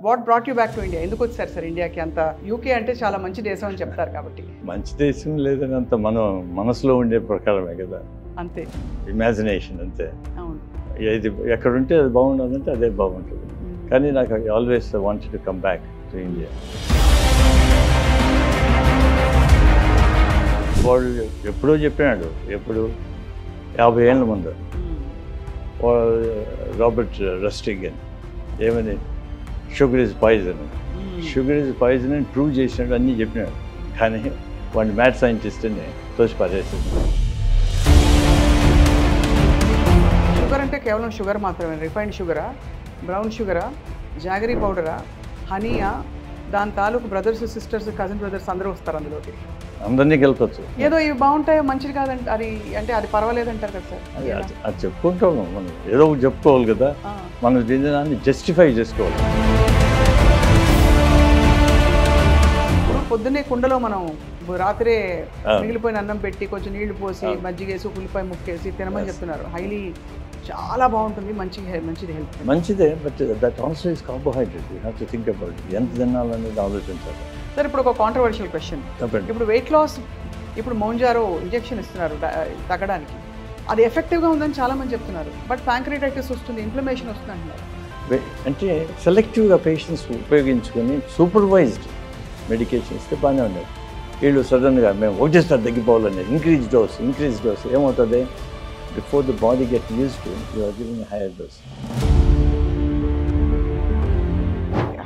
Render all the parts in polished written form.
What brought you back to India? ఎందుకు వచ్చారు sir ఇండియాకి? అంత యూకే అంటే చాలా మంచి దేశం అని చెప్తారు కాబట్టి. మంచి దేశం లేదని అంత మనం మనసులో ఉండే ప్రకారమే కదా, అంతే, ఇమాజినేషన్ అంతే. అవును, ఏది ఎక్కడుంటే అది బాగుండాలంటే అదే బాగుంటుంది. కానీ నాకు always wanted to come back to India. వాళ్ళు ఎప్పుడో చెప్పినాడు, ఎప్పుడు 50 ఏళ్ళ ముందు రాబర్ట్ రస్టిగన్ ఏమని, sugar is poison, sugar is poison అని ప్రూవ్ చేసినాడు, అన్నీ చెప్పినాడు. కానీ వాడిని మ్యాథ్ సైంటిస్ట్ అని తోసి పడేసింది. షుగర్ అంటే కేవలం షుగర్ మాత్రమే, రిఫైన్డ్ షుగరా, బ్రౌన్ షుగరా, జాగరీ పౌడరా, హనీయా, దాని తాలూకు బ్రదర్స్ సిస్టర్స్ కజిన్ బ్రదర్స్ అందరూ వస్తారు అందులోకి. అందరినీ గెలపచ్చు. ఏదో ఇవి బాగుంటాయో మంచిది కాదంటే అది అంటే అది పర్వాలేదంటారు కదా సార్? అది చెప్పుకుంటాం మనం, ఏదో ఒకటి చెప్పుకోవాలి కదా, మనం దీన్ని జస్టిఫై చేసుకోవాలి. పొద్దున్నే కుండలో మనం రాత్రే మిగిలిపోయిన అన్నం పెట్టి కొంచెం నీళ్లు పోసి మజ్జిగేసి ఉల్లిపాయ ముక్కేసి తినమని చెప్తున్నారు. హైలీ చాలా బాగుంటుంది, మంచిది హెల్త్. మంచిదే, but that also is carbohydrate. You have to think about ఎంత తినాలనేది ఆలోచించాలి. సార్ ఇప్పుడు ఒక కాంట్రవర్షియల్ క్వశ్చన్, ఇప్పుడు వెయిట్ లాస్, ఇప్పుడు మౌంజారో ఇంజెక్షన్ ఇస్తున్నారు తగ్గడానికి, అది ఎఫెక్టివ్గా ఉందని చాలా మంది చెప్తున్నారు. బట్ ప్యాంక్రియాటైటిస్ వస్తుంది, ఇన్ఫ్లమేషన్ వస్తుంది అంటున్నారు. అంటే సెలెక్టివ్గా పేషెంట్స్ ఉపయోగించుకొని సూపర్వైజ్డ్ మెడికేషన్ ఇస్తే బాగానే ఉండేది. వీళ్ళు సడన్గా మేము ఒకటేసారి తగ్గిపోవాలని ఇంక్రీజ్ డోస్ ఏమవుతుంది, before the body get use to you are giving higher dose.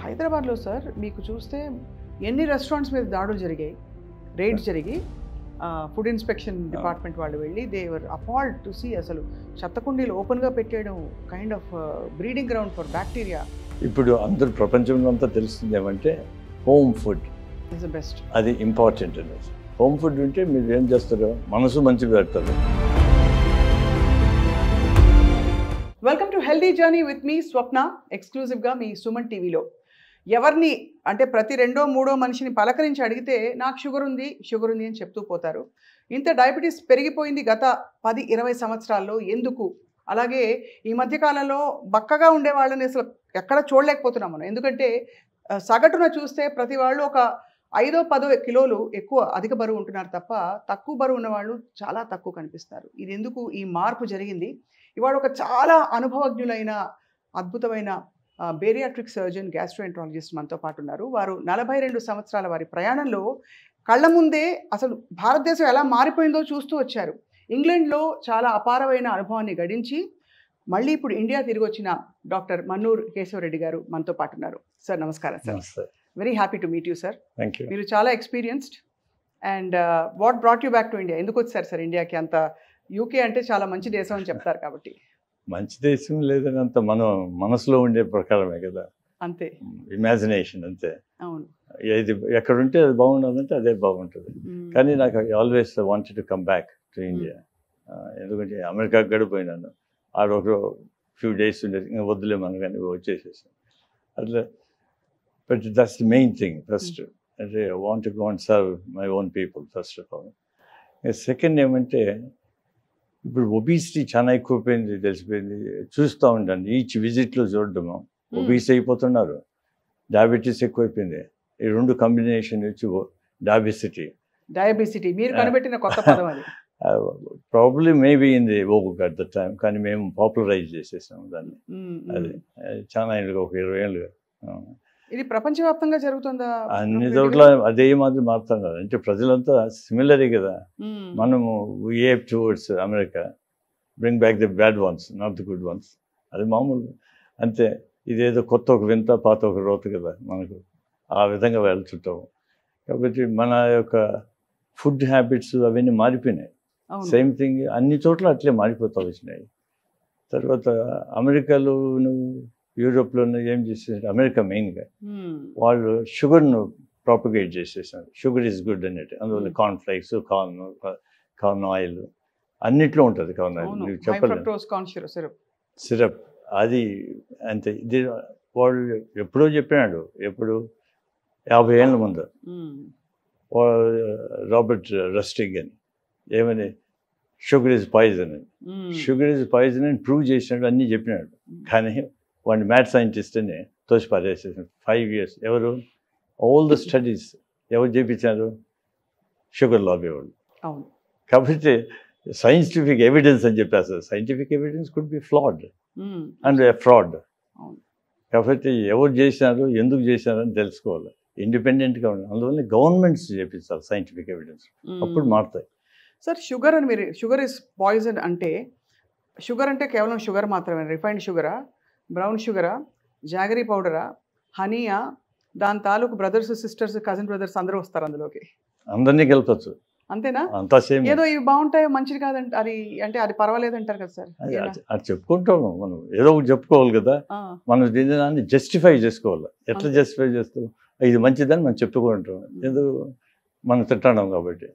హైదరాబాద్లో సార్ మీకు చూస్తే ఎన్ని రెస్టారెంట్స్ మీద దాడులు జరిగాయి, రైడ్స్ జరిగి ఫుడ్ ఇన్స్పెక్షన్ డిపార్ట్మెంట్ వాళ్ళు వెళ్ళి దేవర్ అపాల్డ్ టు సీ అసలు చెత్తకుండీలు ఓపెన్గా పెట్టేయడం, kind of breeding ground for bacteria. ఇప్పుడు అందరూ ప్రపంచంలో అంతా తెలుస్తుంది ఏమంటే home food is the best, అది ఇంపార్టెంట్ అనేది. హోమ్ ఫుడ్ ఉంటే మీరు ఏం చేస్తారో మనసు మంచిగా పెడతారు. Welcome to healthy journey with మీ స్వప్న, ఎక్స్క్లూజివ్గా మీ సుమన్ టీవీలో. ఎవరిని అంటే ప్రతి రెండో మూడో మనిషిని పలకరించి అడిగితే నాకు షుగర్ ఉంది అని చెప్తూ పోతారు. ఇంత డయాబెటీస్ పెరిగిపోయింది గత 10-20 సంవత్సరాల్లో, ఎందుకు? అలాగే ఈ మధ్యకాలంలో బక్కగా ఉండే వాళ్ళని అసలు ఎక్కడ చూడలేకపోతున్నాం మనం. ఎందుకంటే సగటున చూస్తే ప్రతి వాళ్ళు ఒక 5-10 కిలోలు ఎక్కువ అధిక బరువు ఉంటున్నారు తప్ప తక్కువ బరువు ఉన్న వాళ్ళు చాలా తక్కువ కనిపిస్తారు. ఇది ఎందుకు ఈ మార్పు జరిగింది? ఇవాళ ఒక చాలా అనుభవజ్ఞులైన అద్భుతమైన బేరియాట్రిక్ సర్జన్, గ్యాస్ట్రోఎంట్రాలజిస్ట్ మనతో పాటు ఉన్నారు. వారు 42 సంవత్సరాల వారి ప్రయాణంలో కళ్ళ ముందే అసలు భారతదేశం ఎలా మారిపోయిందో చూస్తూ వచ్చారు. ఇంగ్లాండ్లో చాలా అపారమైన అనుభవాన్ని గడించి మళ్ళీ ఇప్పుడు ఇండియా తిరిగి వచ్చిన డాక్టర్ మన్నూర్ కేశవరెడ్డి గారు మనతో పాటు ఉన్నారు. సార్ నమస్కారం sir. Very happy to meet you sir. Thank you. మీరు చాలా experienced. And what brought you back to India? ఎందుకు వచ్చారు సార్ ఇండియాకి? అంత యూకే అంటే చాలా మంచి దేశం అని చెప్తారు కాబట్టి. మంచి దేశం లేదని అంత మనం మనసులో ఉండే ప్రకారమే కదా, అంతే, ఇమాజినేషన్ అంతే. అవును, ఏది ఎక్కడుంటే అది బాగుండాలంటే అదే బాగుంటుంది. కానీ నాకు always wanted to come back to India. ఎందుకంటే అమెరికాకి గడిపోయినాను, ఆడొక ఫ్యూ డేస్ ఉండేది, ఇంకా వద్దులే మనం కానీ వచ్చేసేసాను అట్లా. But that's the main thing first. అంటే I want to go and serve my own people first of all. Second ఏమంటే ఇప్పుడు ఒబీసిటీ చాలా ఎక్కువైపోయింది, తెలిసిపోయింది. చూస్తూ ఉంటాను ఈచ్ విజిట్లో చూడడము, ఒబీస్ అయిపోతున్నారు, డయాబెటీస్ ఎక్కువైపోయింది. ఈ రెండు కాంబినేషన్ వచ్చి డయాబెసిటీ మీరు కనిపెట్టిన కొత్త పదం అది. ప్రాబ్లీ మేబీ ఇన్ ది ఓక్ అట్ ద టైం, కానీ మేము పాపులరైజ్ చేసేసాము దాన్ని. అది చాలా ఏళ్ళుగా, ఒక 20 ఏళ్ళుగా. ఇది ప్రపంచవ్యాప్తంగా జరుగుతుందా? అన్ని చోట్ల అదే మాదిరి మారుతున్నారు. అంటే ప్రజలంతా సిమిలరే కదా. మనము ape towards America, bring back the bad ones, not the good ones. అది మామూలు అంతే. ఇదేదో కొత్త ఒక వింత, పాత ఒక రోత కదా, మనకు ఆ విధంగా వెళ్తుంటాము. కాబట్టి మన యొక్క ఫుడ్ హ్యాబిట్స్ అవన్నీ మారిపోయినాయి. సేమ్ థింగ్ అన్ని చోట్ల అట్లే మారిపోతూ వచ్చినాయి. తర్వాత అమెరికాలో యూరోప్లోనూ ఏం చేసేసారు, అమెరికా మెయిన్గా వాళ్ళు షుగర్ను ప్రాపగేట్ చేసేసారు. షుగర్ ఈజ్ గుడ్ అనేది, అందువల్ల కార్న్ ఫ్లేక్స్, కార్న్ ఆయిల్ అన్నిట్లో ఉంటుంది. కార్న్ ఆయిల్ చెప్పలేదు, సిరప్ అది అంతే. ఇది వాళ్ళు ఎప్పుడో చెప్పినాడు, ఎప్పుడు 50 ఏళ్ళ ముందు రాబర్ట్ రస్టిగన్ ఏమని, షుగర్ ఈజ్ పాయిజన్ అని ప్రూవ్ చేసినాడు, అన్నీ చెప్పినాడు. కానీ వాడిని మ్యాథ్ సైంటిస్ట్ అని తోసి పారేసేసారు 5 years. ఎవరు ఆల్ ద స్టడీస్ ఎవరు చేయించారు? షుగర్ లాబీ వాళ్ళు. అవును. కాబట్టి సైంటిఫిక్ ఎవిడెన్స్ అని చెప్పేస్తారు. Scientific evidence could be ఫ్లాడ్ and fraud. అవును. కాబట్టి ఎవరు చేసినారు, ఎందుకు చేసినారు అని తెలుసుకోవాలి. ఇండిపెండెంట్గా ఉండాలి. అందువల్ల గవర్నమెంట్స్ చేపించాలి సైంటిఫిక్ ఎవిడెన్స్, అప్పుడు మారుతాయి. సార్ షుగర్ అని మీరు షుగర్ ఇస్ పాయిజన్ అంటే షుగర్ అంటే కేవలం షుగర్ మాత్రమే? రిఫైన్డ్ షుగరా, బ్రౌన్ షుగరా, జాగరీ పౌడరా, హనీయా, దాని తాలూకు బ్రదర్స్ సిస్టర్స్ కజిన్ బ్రదర్స్ అందరూ వస్తారు అందులోకి? అందరినీ కలపచ్చు. అంతేనా? అంతా సేమ్. ఏదో ఇవి బాగుంటాయో మంచిది కాదంటే అది అంటే అది పర్వాలేదు అంటారు కదా సార్? అది చెప్పుకుంటాము మనం, ఏదో ఒకటి చెప్పుకోవాలి కదా. మనం దీన్ని జస్టిఫై చేసుకోవాలి. ఎట్లా జస్టిఫై చేస్తాం? ఇది మంచిదని మనం చెప్పుకుంటాం. ఎందుకు? మనం తింటున్నాం కాబట్టి.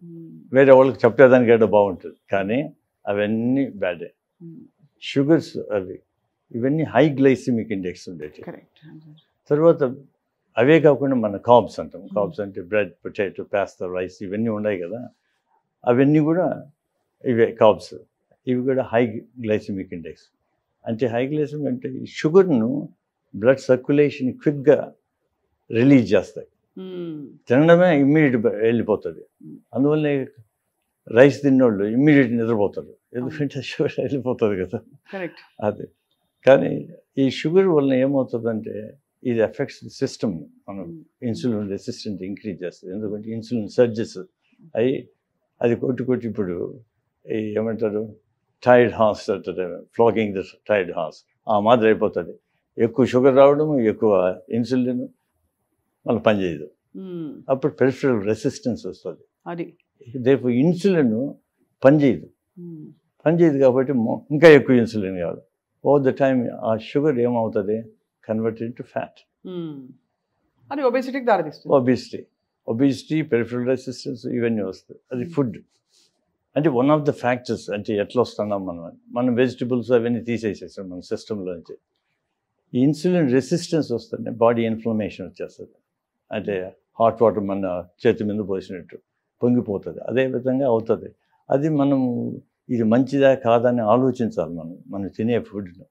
వేరే వాళ్ళకి చెప్పేదానికి ఏదో బాగుంటుంది, కానీ అవన్నీ బ్యాడే. షుగర్స్ అవి ఇవన్నీ హై గ్లైసిమిక్ ఇండెక్స్ ఉండేవి. తర్వాత అవే కాకుండా మన కార్బ్స్ అంటాం. కార్బ్స్ అంటే బ్రెడ్, పొటాటో, పాస్తా, రైస్ ఇవన్నీ ఉన్నాయి కదా, అవన్నీ కూడా ఇవే కార్బ్స్. ఇవి కూడా హై గ్లైసిమిక్ ఇండెక్స్. అంటే హై గ్లైసిమిక్ అంటే ఈ షుగర్ను బ్లడ్ సర్క్యులేషన్ క్విక్గా రిలీజ్ చేస్తాయి. తినడమే ఇమ్మీడియట్ వెళ్ళిపోతుంది. అందువల్ల రైస్ తిన్నోళ్ళు ఇమ్మీడియట్ నిద్రపోతారు, ఎందుకంటే షుగర్ వెళ్ళిపోతుంది కదా. అది కానీ ఈ షుగర్ వలన ఏమవుతుందంటే ఇది ఎఫెక్ట్స్ సిస్టమ్. మనం ఇన్సులిన్ రెసిస్టెంట్ ఇంక్రీజ్ చేస్తుంది. ఎందుకంటే ఇన్సులిన్ సర్జెస్ అవి అది కొట్టి ఇప్పుడు ఏమంటారు టైర్డ్ హార్స్ అంటారు, ఫ్లాగింగ్ ద టైర్డ్ హార్స్ ఆ మాదిరి అయిపోతుంది. ఎక్కువ షుగర్ రావడం, ఎక్కువ ఇన్సులిన్ మళ్ళీ పనిచేయదు. అప్పుడు పెరిఫరల్ రెసిస్టెన్స్ వస్తుంది. అది రేపు ఇన్సులిన్ పనిచేయదు కాబట్టి ఇంకా ఎక్కువ ఇన్సులిన్ కావాలి. ఓవర్ ద టైమ్ ఆ షుగర్ ఏమవుతుంది? Converted to fat. అది ఒబేసిటీకి దారితీస్తుంది. ఒబేసిటీ, పెరిఫరల్ రెసిస్టెన్స్ ఇవన్నీ వస్తాయి. అది ఫుడ్ అంటే వన్ ఆఫ్ ద ఫ్యాక్టర్స్. అంటే ఎట్లా వస్తున్నాం మనం వెజిటబుల్స్ అవన్నీ తీసేసేస్తాం మన సిస్టంలోంచి. ఈ ఇన్సులిన్ రెసిస్టెన్స్ వస్తుంది, బాడీ ఇన్ఫ్లమేషన్ వచ్చేస్తుంది. అంటే హాట్ వాటర్ మన చేతి మీద పోసినట్టు పొంగిపోతుంది. అదేవిధంగా అవుతుంది. అది మనము ఇది మంచిదా కాదని ఆలోచించాలి. మనం తినే ఫుడ్ను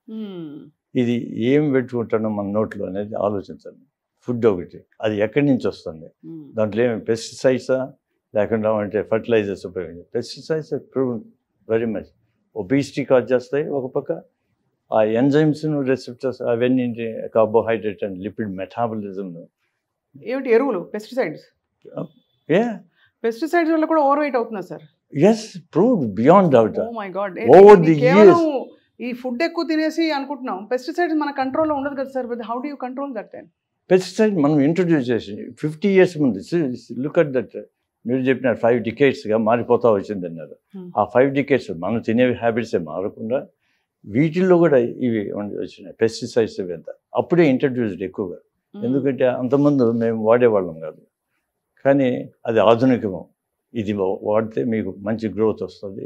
ఇది ఏం పెట్టుకుంటానో మన నోట్లో అనేది ఆలోచించాలి. ఫుడ్ ఒకటి, అది ఎక్కడి నుంచి వస్తుంది, దాంట్లో ఏమి పెస్టిసైడ్సా లేకుండా అంటే ఫర్టిలైజర్స్ ఉపయోగించి. Pesticides proved very much obesity cause చేస్తాయి. ఒక పక్క ఆ ఎంజైమ్స్ను, రెసిప్టర్స్ అవన్నీ కార్బోహైడ్రేట్ అండ్ లిపిడ్ మెటాబలిజంను. ఏమిటి ఎరువులు, పెస్టిసైడ్స్? పెస్టిసైడ్స్ వల్ల కూడా ఓవర్ వెయిట్ అవుతున్నా sir? Yes, proved beyond doubt. Oh my god. Over the years ఈ ఫుడ్ ఎక్కువ తినేసి అనుకుంటున్నాం పెస్టిసైడ్స్ మన కంట్రోల్లో ఉండదు కదా sir. How do you control that? Pesticide మనం ఇంట్రొడ్యూస్ చేసి 50 years ముందు. Look at that. మీరు చెప్పినారు 5 decadesగా మారిపోతా వచ్చింది అన్నారు. ఆ 5 decades మనం తినే హ్యాబిట్సే మారకుండా వీటిల్లో కూడా ఇవి వచ్చినాయి పెస్టిసైడ్స్. ఇవంతా అప్పుడే ఇంట్రడ్యూస్డ్ ఎక్కువగా. ఎందుకంటే అంతకుముందు మేము వాడేవాళ్ళం కాదు, కానీ అది ఆధునికము. ఇది వాడితే మీకు మంచి గ్రోత్ వస్తుంది,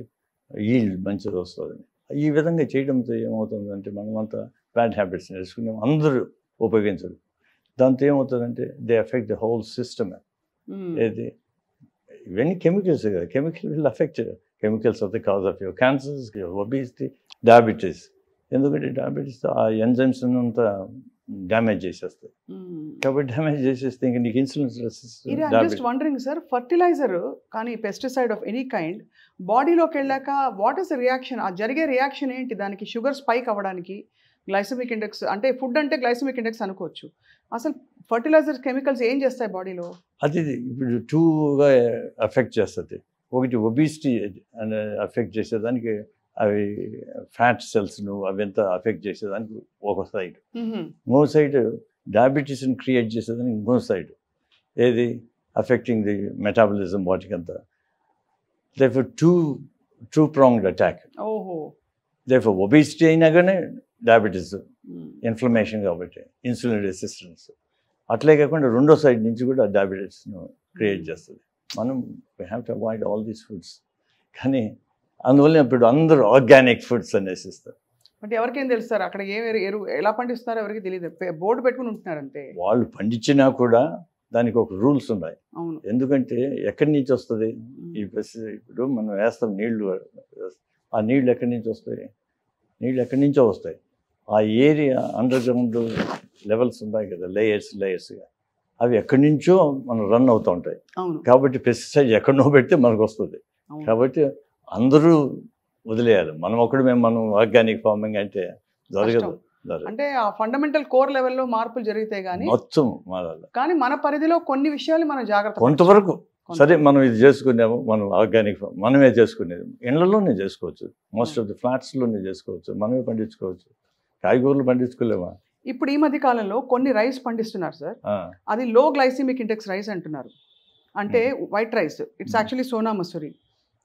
ఈల్డ్ మంచిది వస్తుంది. ఈ విధంగా చేయడంతో ఏమవుతుందంటే మనమంతా బ్యాడ్ హ్యాబిట్స్ నేర్చుకున్నాం, అందరూ ఉపయోగించరు. దాంతో ఏమవుతుందంటే they effect the whole system. ఏది ఇవన్నీ కెమికల్స్ కదా, chemical will effect. Chemicals of the cause of your cancers, your obesity, diabetes. ఎందుకంటే డయాబెటీస్ ఆ ఎంజైమ్స్ అంతా డ్యామేజ్ చేసేస్తాయి. కాబట్టి డ్యామేజ్ చేసేస్తే ఇంకా నీకు insulin resistance. Just wondering sir, fertilizer కానీ పెస్టిసైడ్ ఆఫ్ ఎనీ కైండ్ బాడీలోకి వెళ్ళాక వాట్ ఈస్ ద రియాక్షన్? ఆ జరిగే రియాక్షన్ ఏంటి? దానికి షుగర్ స్పైక్ అవ్వడానికి గ్లైసెమిక్ ఇండెక్స్ అంటే ఫుడ్ అంటే గ్లైసెమిక్ ఇండెక్స్ అనుకోవచ్చు. అసలు ఫర్టిలైజర్ కెమికల్స్ ఏం చేస్తాయి బాడీలో? అది ఇప్పుడు 2గా ఎఫెక్ట్ చేస్తుంది. ఒకటి ఒబేసిటీ ఎఫెక్ట్ చేసేదానికి అవి ఫ్యాట్ సెల్స్ను అవంతా ఎఫెక్ట్ చేసేదానికి ఒక సైడ్. ఇంకో సైడ్ డయాబెటీస్ని క్రియేట్ చేసేదానికి ఇంకో సైడ్. ఏది అఫెక్టింగ్ ది మెటాబలిజం వాటికంతా. Therefore two pronged attack. Therefore obesity అయినా కానీ డయాబెటీస్, ఇన్ఫ్లమేషన్ కాబట్టి ఇన్సులిన్ రెసిస్టెన్స్. అట్లే కాకుండా రెండో సైడ్ నుంచి కూడా డయాబెటీస్ను క్రియేట్ చేస్తుంది. మనం we have to avoid all these foods. కానీ అందువల్ల ఇప్పుడు అందరూ ఆర్గానిక్ ఫుడ్స్ అనేసి ఇస్తారు. అంటే ఎవరికేం తెలుస్తారు అక్కడ ఏ ఎరువు ఎలా పండిస్తున్నారో ఎవరికి తెలియదు, బోర్డు పెట్టుకుని ఉంటున్నారు అంతే. వాళ్ళు పండించినా కూడా దానికి ఒక రూల్స్ ఉన్నాయి. అవును. ఎందుకంటే ఎక్కడి నుంచి వస్తుంది ఈ ఇప్పుడు మనం వేస్తాం నీళ్లు, ఆ నీళ్ళు ఎక్కడి నుంచి వస్తాయి? నీళ్ళు ఎక్కడి నుంచో వస్తాయి. ఆ ఏరియా అండర్ గ్రౌండ్ లెవెల్స్ ఉన్నాయి కదా, లేయర్స్గా, అవి ఎక్కడి నుంచో మనం రన్ అవుతూ ఉంటాయి. అవును కాబట్టి పెస్టిసైడ్ ఎక్కడనో పెడితే మనకు వస్తుంది. అవును. కాబట్టి అందరూ వదిలేయాలి. మనం ఆర్గానిక్ ఫార్మింగ్ అంటే జరగదు. అంటే ఆ ఫండమెంటల్ కోర్ లెవెల్లో మార్పులు జరిగితే గానీ మొత్తం మారాలి. కానీ మన పరిధిలో కొన్ని విషయాలు మనం జాగ్రత్త కొంతవరకు సరే, మనం ఇది చేసుకున్నాము, మనం ఆర్గానిక్ మనమే చేసుకునేది ఇళ్లలోనే చేసుకోవచ్చు. మోస్ట్ ఆఫ్ ది ఫ్లాట్స్లోనే చేసుకోవచ్చు, మనమే పండించుకోవచ్చు. కాయగూరలు పండించుకోలేమా? ఇప్పుడు ఈ మధ్య కాలంలో కొన్ని రైస్ పండిస్తున్నారు సార్, అది లో గ్లైసిమిక్ ఇండెక్స్ రైస్ అంటున్నారు. అంటే white rice, it's actually Sona Masuri,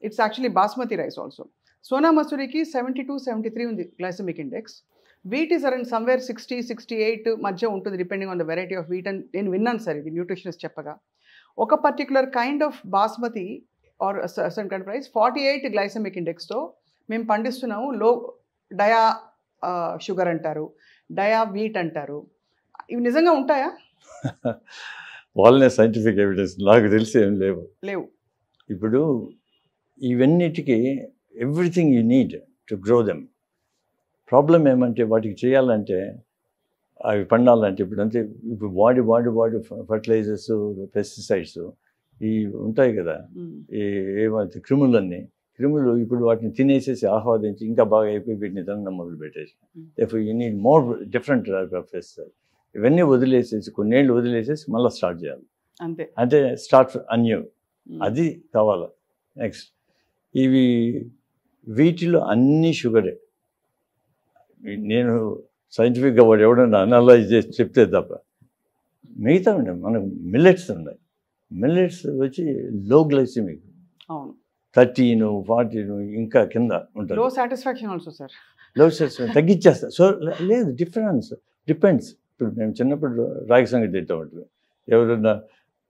it's actually basmati rice also. Sona మసూరికి 72, 73 ఉంది glycemic index. Wheat is around somewhere 60, 68 మధ్య ఉంటుంది depending on the variety of wheat అని నేను విన్నాను సార్, ఇది న్యూట్రిషనిస్ట్ చెప్పగా. ఒక particular kind of basmati or certain kind of rice 48 glycemic ఇండెక్స్తో మేము పండిస్తున్నాము. లో డయా షుగర్ అంటారు, డయా వీట్ అంటారు. ఇవి నిజంగా ఉంటాయా? వాళ్ళనే సైంటిఫిక్ ఎవిడెన్స్ నాకు తెలిసి ఏం లేవు. ఇప్పుడు ఇవన్నిటికీ everything you need to grow them. Problem ఏమంటే వాటికి చేయాలంటే, అవి పండాలంటే ఇప్పుడు వాడి ఫర్టిలైజర్స్, పెస్టిసైడ్స్ ఇవి ఉంటాయి కదా, ఏమైతే క్రిములు ఇప్పుడు వాటిని తినేసేసి ఆహ్వాదించి ఇంకా బాగా అయిపోయి వీటిని తినడం మొదలు పెట్టేసి, you need more different type of pesticide. ఇవన్నీ వదిలేసేసి కొన్నేళ్ళు వదిలేసేసి మళ్ళీ స్టార్ట్ చేయాలి. అంటే స్టార్ట్ అన్యూ, అది కావాలి. నెక్స్ట్ వీటిలో అన్నీ షుగరే. నేను సైంటిఫిక్గా వాడు ఎవడన్నా అనలైజ్ చేసి చెప్తే తప్ప మిగతా ఉన్నాయి. మనకు మిల్లెట్స్ ఉన్నాయి. మిల్లెట్స్ వచ్చి లో గ్లైసిమిక్, 13, 14 ఇంకా కింద ఉంటుంది. లో సాటిస్ఫాక్షన్ ఆల్సో సార్, లో సాటిస్ఫాక్షన్ తగ్గించేస్తా. సో లేదు, డిపెండ్స్. ఇప్పుడు మేము చిన్నప్పుడు రాగి సంగతి తింటాం. ఎవరన్నా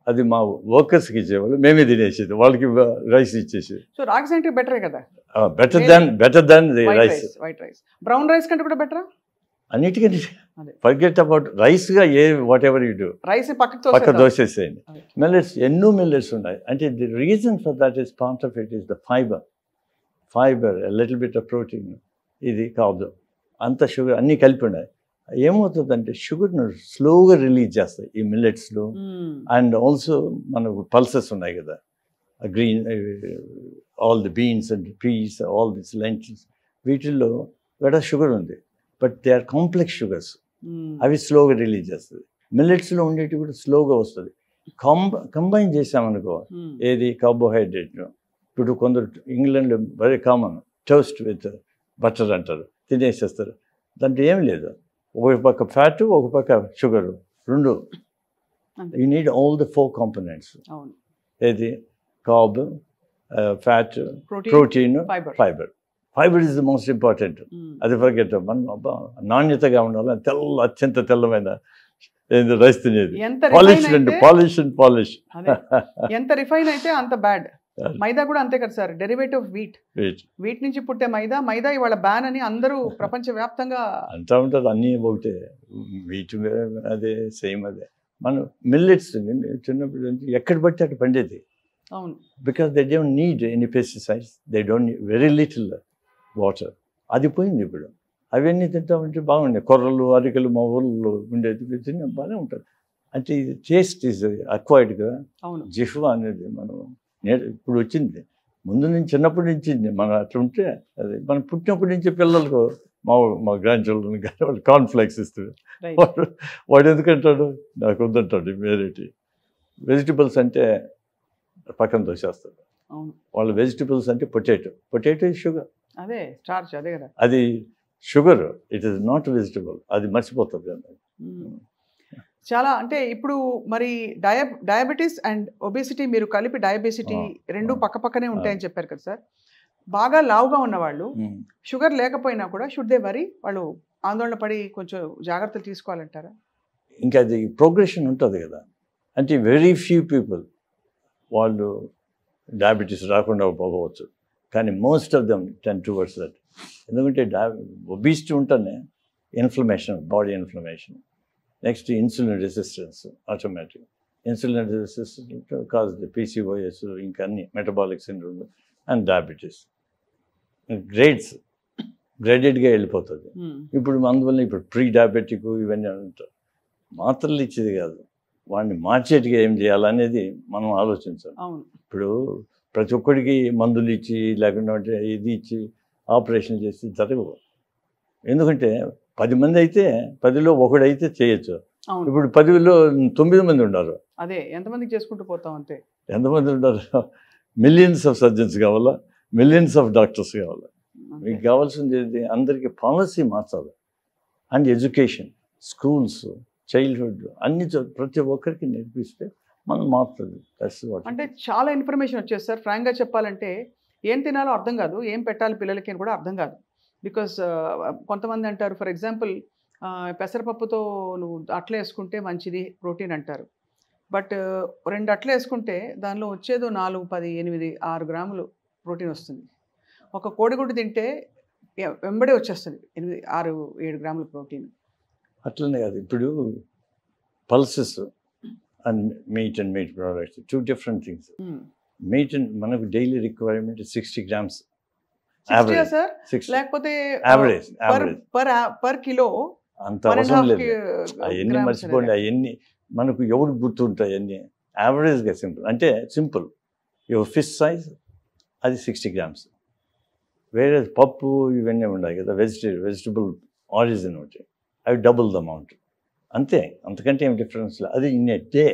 అది మా వర్కర్స్కి ఇచ్చేవాళ్ళు, మేమే తినేసేది, వాళ్ళకి రైస్ ఇచ్చేసేది. సో రాగి సంగటి బెటరే కదా, better than the rice. White rice brown rice కంటే కూడా బెటరా? అన్నిటికంటే ఫర్గెట్ అబౌట్ రైస్గా whatever you do, rice పక్క దోసేసేయండి. మిల్లెట్స్ ఎన్నో మిల్లెట్స్ ఉన్నాయి. అంటే the reason for that is part of it is the fibre little bit of protein, ఇది కాదు అంత షుగర్ అన్నీ కలిపి ఉన్నాయి. ఏమవుతుందంటే షుగర్ను స్లోగా రిలీజ్ చేస్తాయి ఈ మిల్లెట్స్లో. అండ్ ఆల్సో మనకు పల్సెస్ ఉన్నాయి కదా, green, all the beans and peas, all this lentils, వీటిల్లో కూడా షుగర్ ఉంది. But they are complex sugars, అవి స్లోగా రిలీజ్ చేస్తుంది. మిల్లెట్స్లో ఉండేవి కూడా స్లోగా వస్తుంది. కంబైన్ చేసామనుకో, ఏది కార్బోహైడ్రేట్ను. ఇప్పుడు కొందరు ఇంగ్లాండ్లో very common toast with butter అంటారు, తినేసేస్తారు. దాంట్లో ఏం లేదు, ఒక పక్క ఫ్యాట్, ఒక పక్క షుగరు, రెండు. You need all the 4 components. ఏది carb, fat, protein, fibre is the most important. అది ఫర్గెట్. మనం నాణ్యతగా ఉండాలి, అత్యంత తెల్లమైన రైస్ తినేది. పాలిష్. ఎంత రిఫైన్ అయితే అంత బ్యాడ్. మైదా కూడా అంతే కదా సార్, డెరివేటివ్ వీట్ నుంచి పుట్టే మైదా ఇవాళ బ్యాన్ అని అందరూ ప్రపంచవ్యాప్తంగా అంటూ ఉంటారు. అన్నీ ఒకటే, వీట్ అదే, సేమ్ అదే. మనం మిల్లెట్స్ చిన్నప్పుడు ఎక్కడ పడితే అక్కడ పండేది. అవును, because they don't need any pesticides, they don't need very little water. అది పోయింది ఇప్పుడు. అవన్నీ తింటామంటే బాగుండే, కొర్రలు, అరికలు మా ఊళ్ళో ఉండేది తిన్న బాగానే ఉంటుంది. అంటే ఇది టేస్ట్ ఈజ్ అక్వైర్డ్ కదా. అవును, జిహ్వా అనేది మనం ఇప్పుడు వచ్చింది, ముందు నుంచి చిన్నప్పటి నుంచి మనం అట్లా ఉంటే అది మనం పుట్టినప్పటి నుంచి పిల్లలకు మా గ్రాండ్ చిల్డ్రన్ కానీ వాళ్ళు కాన్ఫ్లెక్స్ ఇస్తుంది. వాడు ఎందుకంటాడు, నాకు వద్దంటాడు. వేరేటి వెజిటబుల్స్ అంటే పక్కన తోసేస్తాడు. వాళ్ళు వెజిటబుల్స్ అంటే పొటాటో ఇస్ షుగర్, అదే స్టార్చ్, అదే కదా, అది sugar, it is not vegetable. అది మర్చిపోతుంది. చాలా అంటే ఇప్పుడు మరి డయాబెటీస్ అండ్ ఒబేసిటీ మీరు కలిపి, డయాబెసిటీ రెండు పక్కనే ఉంటాయని చెప్పారు కదా సార్. బాగా లావుగా ఉన్నవాళ్ళు షుగర్ లేకపోయినా కూడా షుడ్ దే వరీ, వాళ్ళు ఆందోళన పడి కొంచెం జాగ్రత్తలు తీసుకోవాలంటారా? ఇంకా అది ప్రోగ్రెషన్ ఉంటుంది కదా. అంటే వెరీ ఫ్యూ పీపుల్ వాళ్ళు డయాబెటీస్ రాకుండా పోవచ్చు, కానీ most of them tend towards that. ఎందుకంటే ఒబిసిటీ ఉంటేనే inflammation, body inflammation. Next insulin resistance, automatic insulin resistance cause PCOS, ఇంకా అన్ని metabolic syndrome and diabetes. Grades గ్రాడ్యుయేట్గా వెళ్ళిపోతుంది. ఇప్పుడు అందువల్ల ఇప్పుడు ప్రీ డయాబెటిక్ ఇవన్నీ అంటారు. మాత్రలు ఇచ్చేది కాదు, వాడిని మార్చేట్టుగా ఏం చేయాలనేది మనం ఆలోచించాలి. ఇప్పుడు ప్రతి ఒక్కడికి మందులు ఇచ్చి లేకుంటే ఇది ఇచ్చి ఆపరేషన్ చేసి జరగవు. ఎందుకంటే 10 మంది అయితే 10లో ఒకడైతే చేయొచ్చు. ఇప్పుడు 10లో 9 మంది ఉన్నారు. అదే ఎంతమందికి చేసుకుంటూ పోతాం అంతే. ఎంతమంది ఉన్నారు? మిలియన్స్ ఆఫ్ సర్జన్స్ కావాలా, మిలియన్స్ ఆఫ్ డాక్టర్స్ కావాలా. మీకు కావాల్సింది ఏంటి? అందరికీ పాలసీ మార్చాలి. అండ్ ఎడ్యుకేషన్, స్కూల్స్, చైల్డ్హుడ్ అన్ని ప్రతి ఒక్కరికి నేర్పిస్తే మనం మారుతుంది. అంటే చాలా ఇన్ఫర్మేషన్ వచ్చేది సార్. ఫ్రాంక్గా చెప్పాలంటే ఏం తినాలో అర్థం కాదు, ఏం పెట్టాలి పిల్లలకి అని కూడా అర్థం కాదు. బికాస్ కొంతమంది అంటారు, ఫర్ ఎగ్జాంపుల్ పెసరపప్పుతో నువ్వు అట్లా వేసుకుంటే మంచిది ప్రోటీన్ అంటారు. బట్ 2 అట్లు వేసుకుంటే దానిలో వచ్చేదో 4, 10, 8, 6 గ్రాములు ప్రోటీన్ వస్తుంది. ఒక కోడిగుడ్డు తింటే వెంబడే వచ్చేస్తుంది 8, 6, 7 గ్రాముల ప్రోటీన్. అట్లనే కాదు, ఇప్పుడు pulses and meet products 2 different things. Meet మనకు డైలీ రిక్వైర్మెంట్ 60 grams సార్, లేకపోతే పర్ కిలో అంత అవసరం లేదు. అవన్నీ మర్చిపోండి, అవన్నీ మనకు ఎవరికి గుర్తుంటాయి అన్నీ. యావరేజ్గా సింపుల్ అంటే సింపుల్, యువర్ ఫిష్ సైజ్ అది 60 grams. వేరే పప్పు ఇవన్నీ ఉన్నాయి కదా, వెజిటబుల్ ఆరిజిన్ ఒకటి, అవి డబుల్ ద అమౌంట్ అంతే, అంతకంటే ఏం డిఫరెన్స్ లేదు. అది ఇన్ ఎ డే.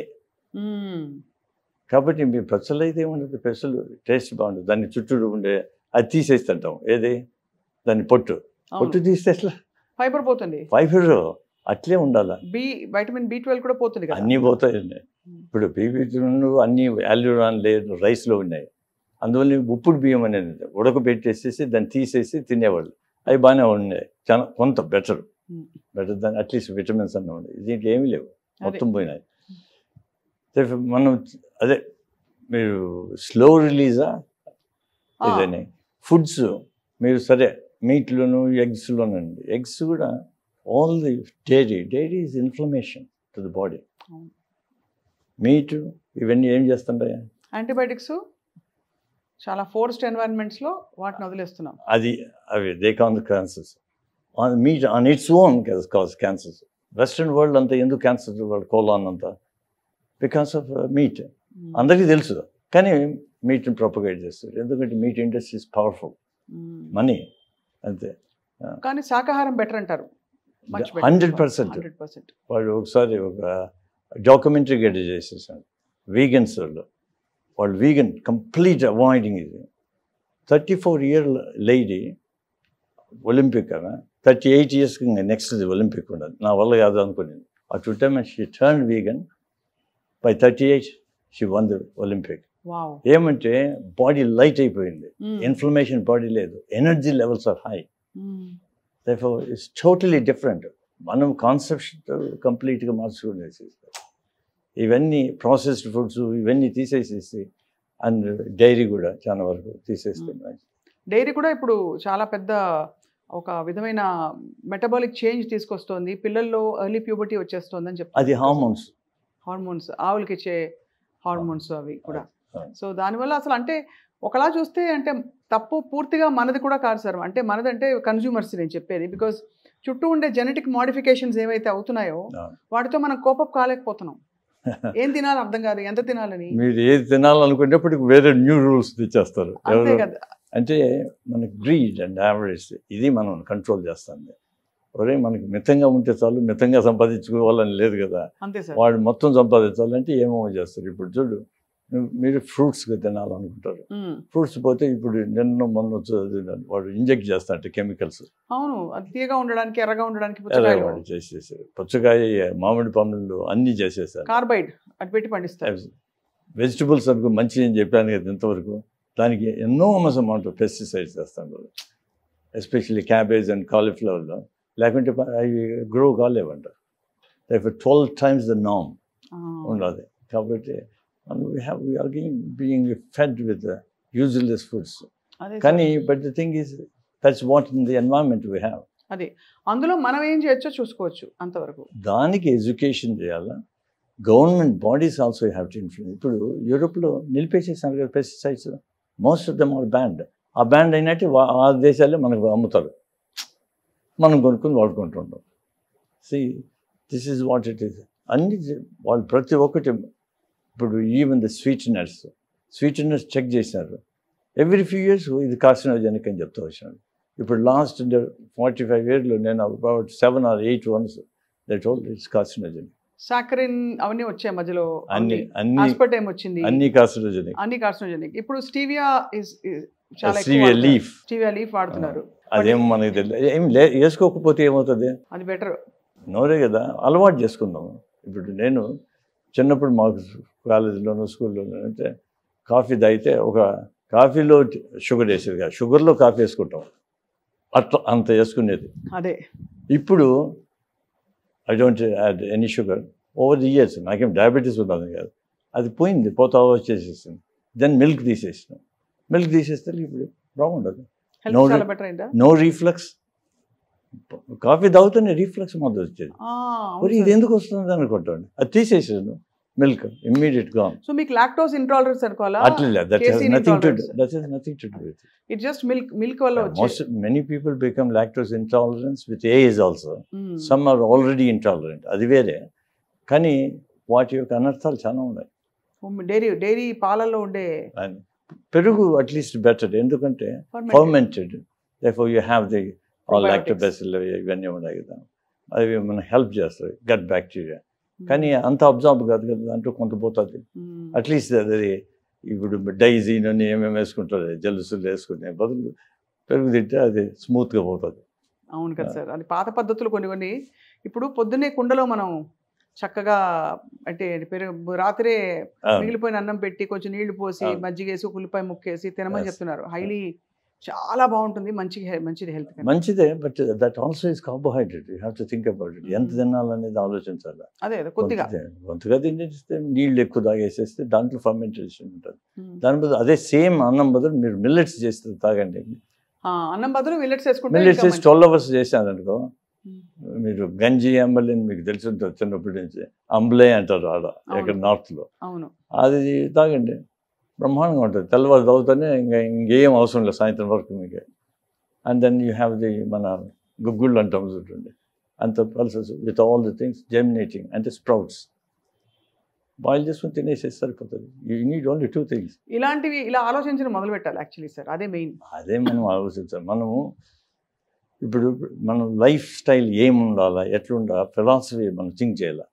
కాబట్టి మీ పెసలు అయితే ఏముండదు, పెసలు టేస్ట్ బాగుంటుంది. దాన్ని చుట్టూ ఉండే అది తీసేస్తుంటాం, ఏది దాన్ని పొట్టు తీస్తే ఎట్లా ఫైబర్ పోతుంది. ఫైబర్ అట్లే ఉండాలి. వైటమిన్ B12 కూడా పోతుంది కదా. అన్నీ పోతాయండి. ఇప్పుడు B12 అన్నీ యాల్యూరాన్ లేదు రైస్లో ఉన్నాయి. అందువల్ల ఉప్పుడు బియ్యం అనేది ఉడకబెట్టేసేసి దాన్ని తీసేసి తినేవాళ్ళు. అవి బాగానే ఉన్నాయి, చాలా కొంత బెటర్ దాని అట్లీస్ట్ విటమిన్స్ అన్నీ ఉన్నాయి. దీంట్లో ఏమీ లేవు, మొత్తం పోయినాయి. మనం అదే మీరు స్లో రిలీజా ఇదని ఫుడ్స్ మీరు సరే మీట్లోను ఎగ్స్లోనండి. ఎగ్స్ కూడా all the dairy is inflammation to the body. Meet ఇవన్నీ ఏం చేస్తుంటాయి? యాంటీబయాటిక్స్. చాలా ఫోర్స్డ్ ఎన్వైరన్మెంట్స్లో వాటిని వదిలేస్తున్నాం. అవి they cause cancers. Meet on its own cause cancers. Western world అంతా ఎందుకు క్యాన్సర్ కోలాన్ అంతా బికాస్ ఆఫ్ మీట్. అందరికీ తెలుసు, కానీ మీట్ని ప్రొపగేట్ చేస్తారు. ఎందుకంటే meet industry is powerful, money అంతే. కానీ శాకాహారం బెటర్ అంటారు. 100%. వాళ్ళు ఒకసారి ఒక డాక్యుమెంటరీ గడ్డ చేసేసాను వీగన్స్ వాళ్ళు వీగన్ కంప్లీట్ అవాయిడింగ్. ఇది 34-year లేడీ ఒలింపిక్ ఆమె, 38 years నెక్స్ట్ ఒలింపిక్ ఉండదు. నా వల్ల కాదు అనుకునేది. అటు time she turn vegan. By 38 she won the Olympic. ఏమంటే బాడీ లైట్ అయిపోయింది, ఇన్ఫ్లమేషన్ బాడీ లేదు, energy levels are high. Therefore, it's totally different. మనం కాన్సెప్ట్ కంప్లీట్గా మార్చుకునేసి ఇవన్నీ ప్రాసెస్డ్ ఫుడ్స్ ఇవన్నీ తీసేసేసి, అండ్ డైరీ కూడా చాలా వరకు తీసేస్తున్నాయి. డైరీ కూడా ఇప్పుడు చాలా పెద్ద ఒక విధమైన మెటబాలిక్ చేంజ్ తీసుకొస్తుంది. పిల్లల్లో ఎర్లీ ప్యూబర్టీ వచ్చేస్తుంది అని చెప్తారు. అది హార్మోన్స్ ఆవులకి ఇచ్చే హార్మోన్స్ అవి కూడా. సో దానివల్ల అసలు అంటే ఒకలా చూస్తే అంటే తప్పు పూర్తిగా మనది కూడా కాదు సార్. అంటే మనదంటే కన్జ్యూమర్స్ నేను చెప్పేది. బికాజ్ చుట్టూ ఉండే జెనెటిక్ మోడిఫికేషన్స్ ఏవైతే అవుతున్నాయో వాటితో మనం కోపప్ కాలేకపోతున్నాం. ఏం తినాలి అర్థం కాదు, ఎంత తినాలని. మీరు ఏది తినాలనుకునేప్పటికి వేరే న్యూ రూల్స్ తెచ్చేస్తారు. అంటే మనకి గ్రీడ్ అండ్ యావరేజ్ ఇది మనం కంట్రోల్ చేస్తుంది. ఒరే మనకి మితంగా ఉంటే చాలు, మితంగా సంపాదించుకోవాలని లేదు కదా. వాడు మొత్తం సంపాదించాలంటే ఏమో చేస్తారు. ఇప్పుడు చూడు, మీరు ఫ్రూట్స్గా తినాలనుకుంటారు, ఫ్రూట్స్ పోతే ఇప్పుడు మొన్న వాడు ఇంజెక్ట్ చేస్తారంటే కెమికల్స్. అవును, అది తీయగా ఉండడానికి, ఎర్రగా ఉండడానికి చేసేసారు. పుచ్చకాయ, మామిడి పండ్లు అన్నీ చేసేసారు, కార్బైడ్ అటు పెట్టి పండిస్తారు. వెజిటబుల్స్ అనుకో మంచి అని చెప్పాను కదా ఇంతవరకు, దానికి ఎన్నోమస్ అమౌంట్ ఆఫ్ పెస్టిసైడ్స్ చేస్తాను, ఎస్పెషల్లీ క్యాబేజ్ అండ్ కాలీఫ్లవర్లో. లేకుంటే అవి గ్రో కాలేవంట. 12 times the norm ఉండదు. కాబట్టి we are being fed with useless foods. కానీ but the thing is that's what in the environment we have. అదే అందులో మనం ఏం చేయొచ్చో చూసుకోవచ్చు అంతవరకు. దానికి ఎడ్యుకేషన్ చేయాలా, government bodies also have to influence. ఇప్పుడు యూరోప్లో నిలిపేసేసారు కదా pesticides, most of them are banned. ఆ బ్యాండ్ అయినట్టు ఆ దేశాలే మనకు అమ్ముతారు. మనం కొనుక్కొని వాడుకుంటుంటాం. See this is what it is. అన్ని వాళ్ళు ప్రతి ఒక్కటి ఇప్పుడు ఈవెన్ ద స్వీటనర్స్ చెక్ చేసినారు. ఎవ్రీ ఫ్యూ ఇయర్స్ ఇది కార్సినోజెనిక్ అని చెప్తూ వచ్చినాడు. ఇప్పుడు లాస్ట్ 45 yearsలో నేను about 7 or 8 ones that all it's carcinogenic. Saccharin అవన్నీ వచ్చాయి మధ్యలో, అన్ని ఆస్పర్టేమ్ వచ్చింది, అన్ని కార్సినోజెనిక్. ఇప్పుడు స్టీవియా చాలా స్టీవియా లీఫ్ వాడుతున్నారు. అదేమో మనకి తెలియదు. ఏం వేసుకోకపోతే ఏమవుతుంది, అది బెటర్ నోరే కదా, అలవాటు చేసుకుందాము. ఇప్పుడు నేను చిన్నప్పుడు మాకు కాలేజీలోనూ స్కూల్లోనూ అంటే కాఫీ తాగితే ఒక కాఫీలో షుగర్ వేసేది కాదు, షుగర్లో కాఫీ వేసుకుంటాం, అట్లా అంత వేసుకునేది. అదే ఇప్పుడు I don't add any sugar. Over the years నాకేం డయాబెటీస్ ఉన్నది కాదు, అది పోయింది, పోతా వచ్చేసేసింది. దెన్ మిల్క్ తీసేసినాం. మిల్క్ తీసేస్తే ఇప్పుడు బాగుండదు. No reflux. కాఫీ తాగుతూనే రీఫ్లక్స్ మొదలు వచ్చేది. మరి ఇది ఎందుకు వస్తుంది అనుకుంటాను. అది తీసేసాను మిల్క్ ఇమ్మీడియట్ గా. సో మీకు లాక్టోస్ ఇంటాలరెన్స్ అనుకోవాలా? అట్లా that has nothing to do with it just milk వల్ల వచ్చే. Many people become lactose intolerance with age also. Some are already intolerant, అది వేరే. కానీ వాటి యొక్క అనర్థాలు చాలా ఉన్నాయి. డైరీ పాలల్లో ఉండే పెరుగు అట్లీస్ట్ బెటర్, ఎందుకంటే fermented, therefore you have the lactobacilli ఇవన్నీ ఉన్నాయి కదా, అవి మనం హెల్ప్ చేస్తాయి గట్ బ్యాక్టీరియా. కానీ అంత అబ్జార్బ్ కాదు కదా, దాంట్లో కొంత పోతుంది. అట్లీస్ట్ అది ఇప్పుడు డైజీన్ అని ఏమేమి వేసుకుంటారు, జలుసులు వేసుకునే బదులు పెరుగు తింటే అది స్మూత్గా పోతుంది. అవును కదా సార్, అది పాత పద్ధతులు కొన్ని. ఇప్పుడు పొద్దున్నే కుండలో మనం చక్కగా అంటే పెరుగు రాత్రే మిగిలిపోయిన అన్నం పెట్టి కొంచెం నీళ్లు పోసి మజ్జిగేసి ఉల్లిపాయ ముక్కేసి తినమని చెప్తున్నారు. హైలీ చాలా బాగుంటుంది, మంచిది హెల్త్ మంచిదే. But that also is carbohydrate. You have to think about it. ఎంత తినాలనేది ఆలోచించాలి. అదే కొద్దిగా తినేస్తే నీళ్ళు ఎక్కువ తాగేసేస్తే దాంట్లో ఫర్మెంటేషన్ ఉంటుంది. దాని బదులు అదే సేమ్ అన్నం బదులు మీరు మిల్లెట్స్ చేస్తే తాగండి. అన్నం బదులు మిల్లెట్స్ వేసుకుంటే మిల్లెట్స్ వేసి 12 hours చేశాను అనుకో, మీరు గంజి అంబలి మీకు తెలిసి ఉంటుంది చిన్నప్పటి నుంచి, అంబలే అంటారు ఆడ ఇక్కడ నార్త్లో. అది తాగండి, బ్రహ్మాండంగా ఉంటుంది. తెల్లవారు తాగుతానే ఇంకేం అవసరం లేదు సాయంత్రం వరకు మీకు. And then you have the మన గుగ్గుళ్ళు అంటాం చూడండి, అంత pulses with all the things germinating, అంటే స్ప్రౌట్స్ బాయిల్ చేసుకుని తినేసేసి సరిపోతుంది. You need only 2 things. ఇలా ఆలోచించడం మొదలు పెట్టాలి యాక్చువల్లీ సార్, అదే మెయిన్. అదే మనం ఆలోచించాలి. మనము ఇప్పుడు మనం లైఫ్ స్టైల్ ఏమి ఉండాలా, ఎట్లుండాలా, ఫిలాసఫీ మనం థింక్ చేయాలి.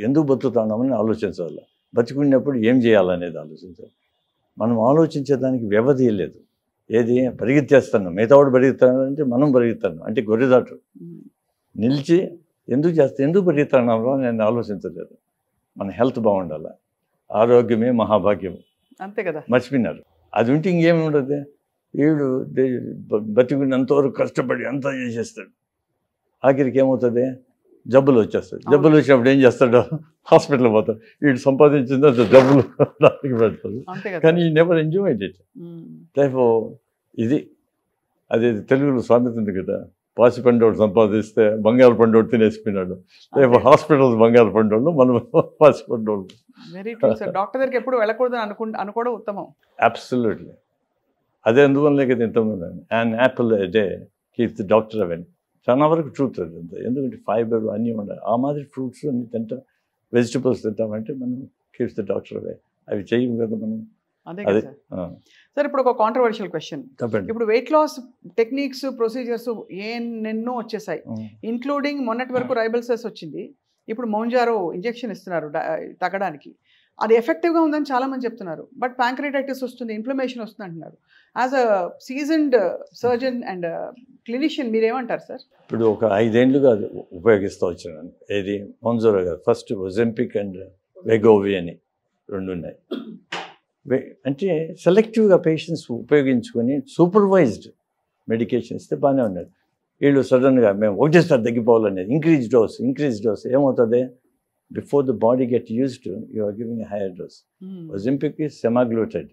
ఎందుకు బతుకుతున్నామని ఆలోచించాలి. బతుకున్నప్పుడు ఏం చేయాలనేది ఆలోచించాలి. మనం ఆలోచించేదానికి వ్యవధి లేదు. ఏది పరిగెత్తేస్తున్నాం, మిగతా వాడు పరిగెత్తానంటే మనం పరిగెత్తాను అంటే గొర్రెదాటు నిలిచి ఎందుకు పరిగెత్తున్నామో నేను ఆలోచించలేదు. మన హెల్త్ బాగుండాలి, ఆరోగ్యమే మహాభాగ్యం, అంతే కదా, మర్చిపోయినారు. అది ఉంటే ఇంకేమి ఉండదు. వీడు బతికినంతవరకు కష్టపడి అంతా చేసేస్తాడు, ఆఖరికి ఏమవుతుంది, జబ్బులు వచ్చేస్తాయి. జబ్బులు వచ్చినప్పుడు ఏం చేస్తాడు, హాస్పిటల్ పోతాడు. వీడు సంపాదించింది జబ్బులు దానికి పెడతాడు. కానీ ఈ నెవర్ ఎంజాయ్ ఇట్. ఇది అదే తెలుగులో సామెత ఉంది కదా, పాసి పండోడు సంపాదిస్తే బంగారు పండోడు తినేసిపోయినాడు. రేపు హాస్పిటల్ బంగారు పండోళ్ళు, మనం పాసి పండోళ్ళు. డాక్టర్ దగ్గరికి ఎప్పుడు వెళ్ళకూడదు అనుకోవడం ఉత్తమం. అబ్సల్యూట్లీ. అదే అందువల్లే కదా ఇంతమంది and Apple day keeps the doctor away. చాలా వరకు ట్రూత్ అది అంతా. ఎందుకంటే ఫైబర్ అన్నీ ఉండాలి. ఆ మాదిరి ఫ్రూట్స్ అన్ని తింటాం, వెజిటబుల్స్ తింటామంటే మనం కీప్స్ ది డాక్టర్ అవే. అవి చేయము కదా మనం. అదే సార్, ఇప్పుడు ఒక కాంట్రవర్షియల్ క్వశ్చన్. ఇప్పుడు వెయిట్ లాస్ టెక్నిక్స్, ప్రొసీజర్స్ ఎన్నెన్నో వచ్చేసాయి, ఇంక్లూడింగ్ మొన్నటి వరకు రైబల్సెస్ వచ్చింది. ఇప్పుడు మౌంజారో ఇంజెక్షన్ ఇస్తున్నారు తగ్గడానికి. అది ఎఫెక్టివ్గా ఉందని చాలామంది చెప్తున్నారు. బట్ ప్యాంక్రియాటైటిస్ వస్తుంది, ఇన్ఫ్లమేషన్ వస్తుంది అంటున్నారు. As a seasoned surgeon and clinician మీరేమంటారు సార్? ఇప్పుడు ఒక 5 ఏళ్ళుగా ఉపయోగిస్తూ వచ్చాను. ఏది మౌంజారో కాదు, ఫస్ట్ ఒజెంపిక్ అండ్ వెగోవి అని 2 ఉన్నాయి. అంటే సెలెక్టివ్గా పేషెంట్స్ ఉపయోగించుకొని సూపర్వైజ్డ్ మెడికేషన్ ఇస్తే బాగానే ఉన్నది. వీళ్ళు సడన్గా మేము ఒకటేసారి తగ్గిపోవాలనేది ఇంక్రీజ్ డోస్ ఏమవుతుంది, before the body get used you are giving a higher dose. Ozempic is semaglutide,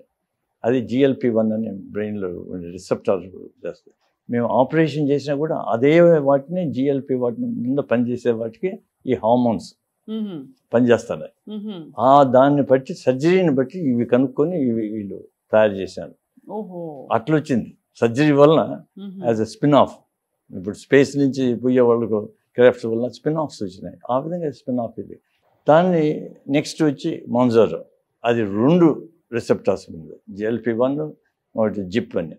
అది GLP-1 అని బ్రెయిన్లో రిసెప్టార్ చేస్తుంది. మేము ఆపరేషన్ చేసినా కూడా అదే వాటిని GLP వాటిని ముందు పనిచేసే వాటికి ఈ హార్మోన్స్ పనిచేస్తున్నాయి. దాన్ని బట్టి సర్జరీని బట్టి ఇవి కనుక్కొని వీళ్ళు తయారు చేశాను. అట్లా వచ్చింది సర్జరీ వలన యాజ్ ఎ స్పిన్ ఆఫ్. ఇప్పుడు స్పేస్ నుంచి పోయే వాళ్ళకు క్రాఫ్ట్స్ వల్ల స్పిన్ ఆఫ్స్ వచ్చినాయి. ఆ విధంగా స్పిన్ ఆఫ్ ఇది. దాన్ని నెక్స్ట్ వచ్చి మోన్జారో, అది 2 రిసెప్టార్స్ ఉంది, GLP-1 ఒకటి జిప్ అని.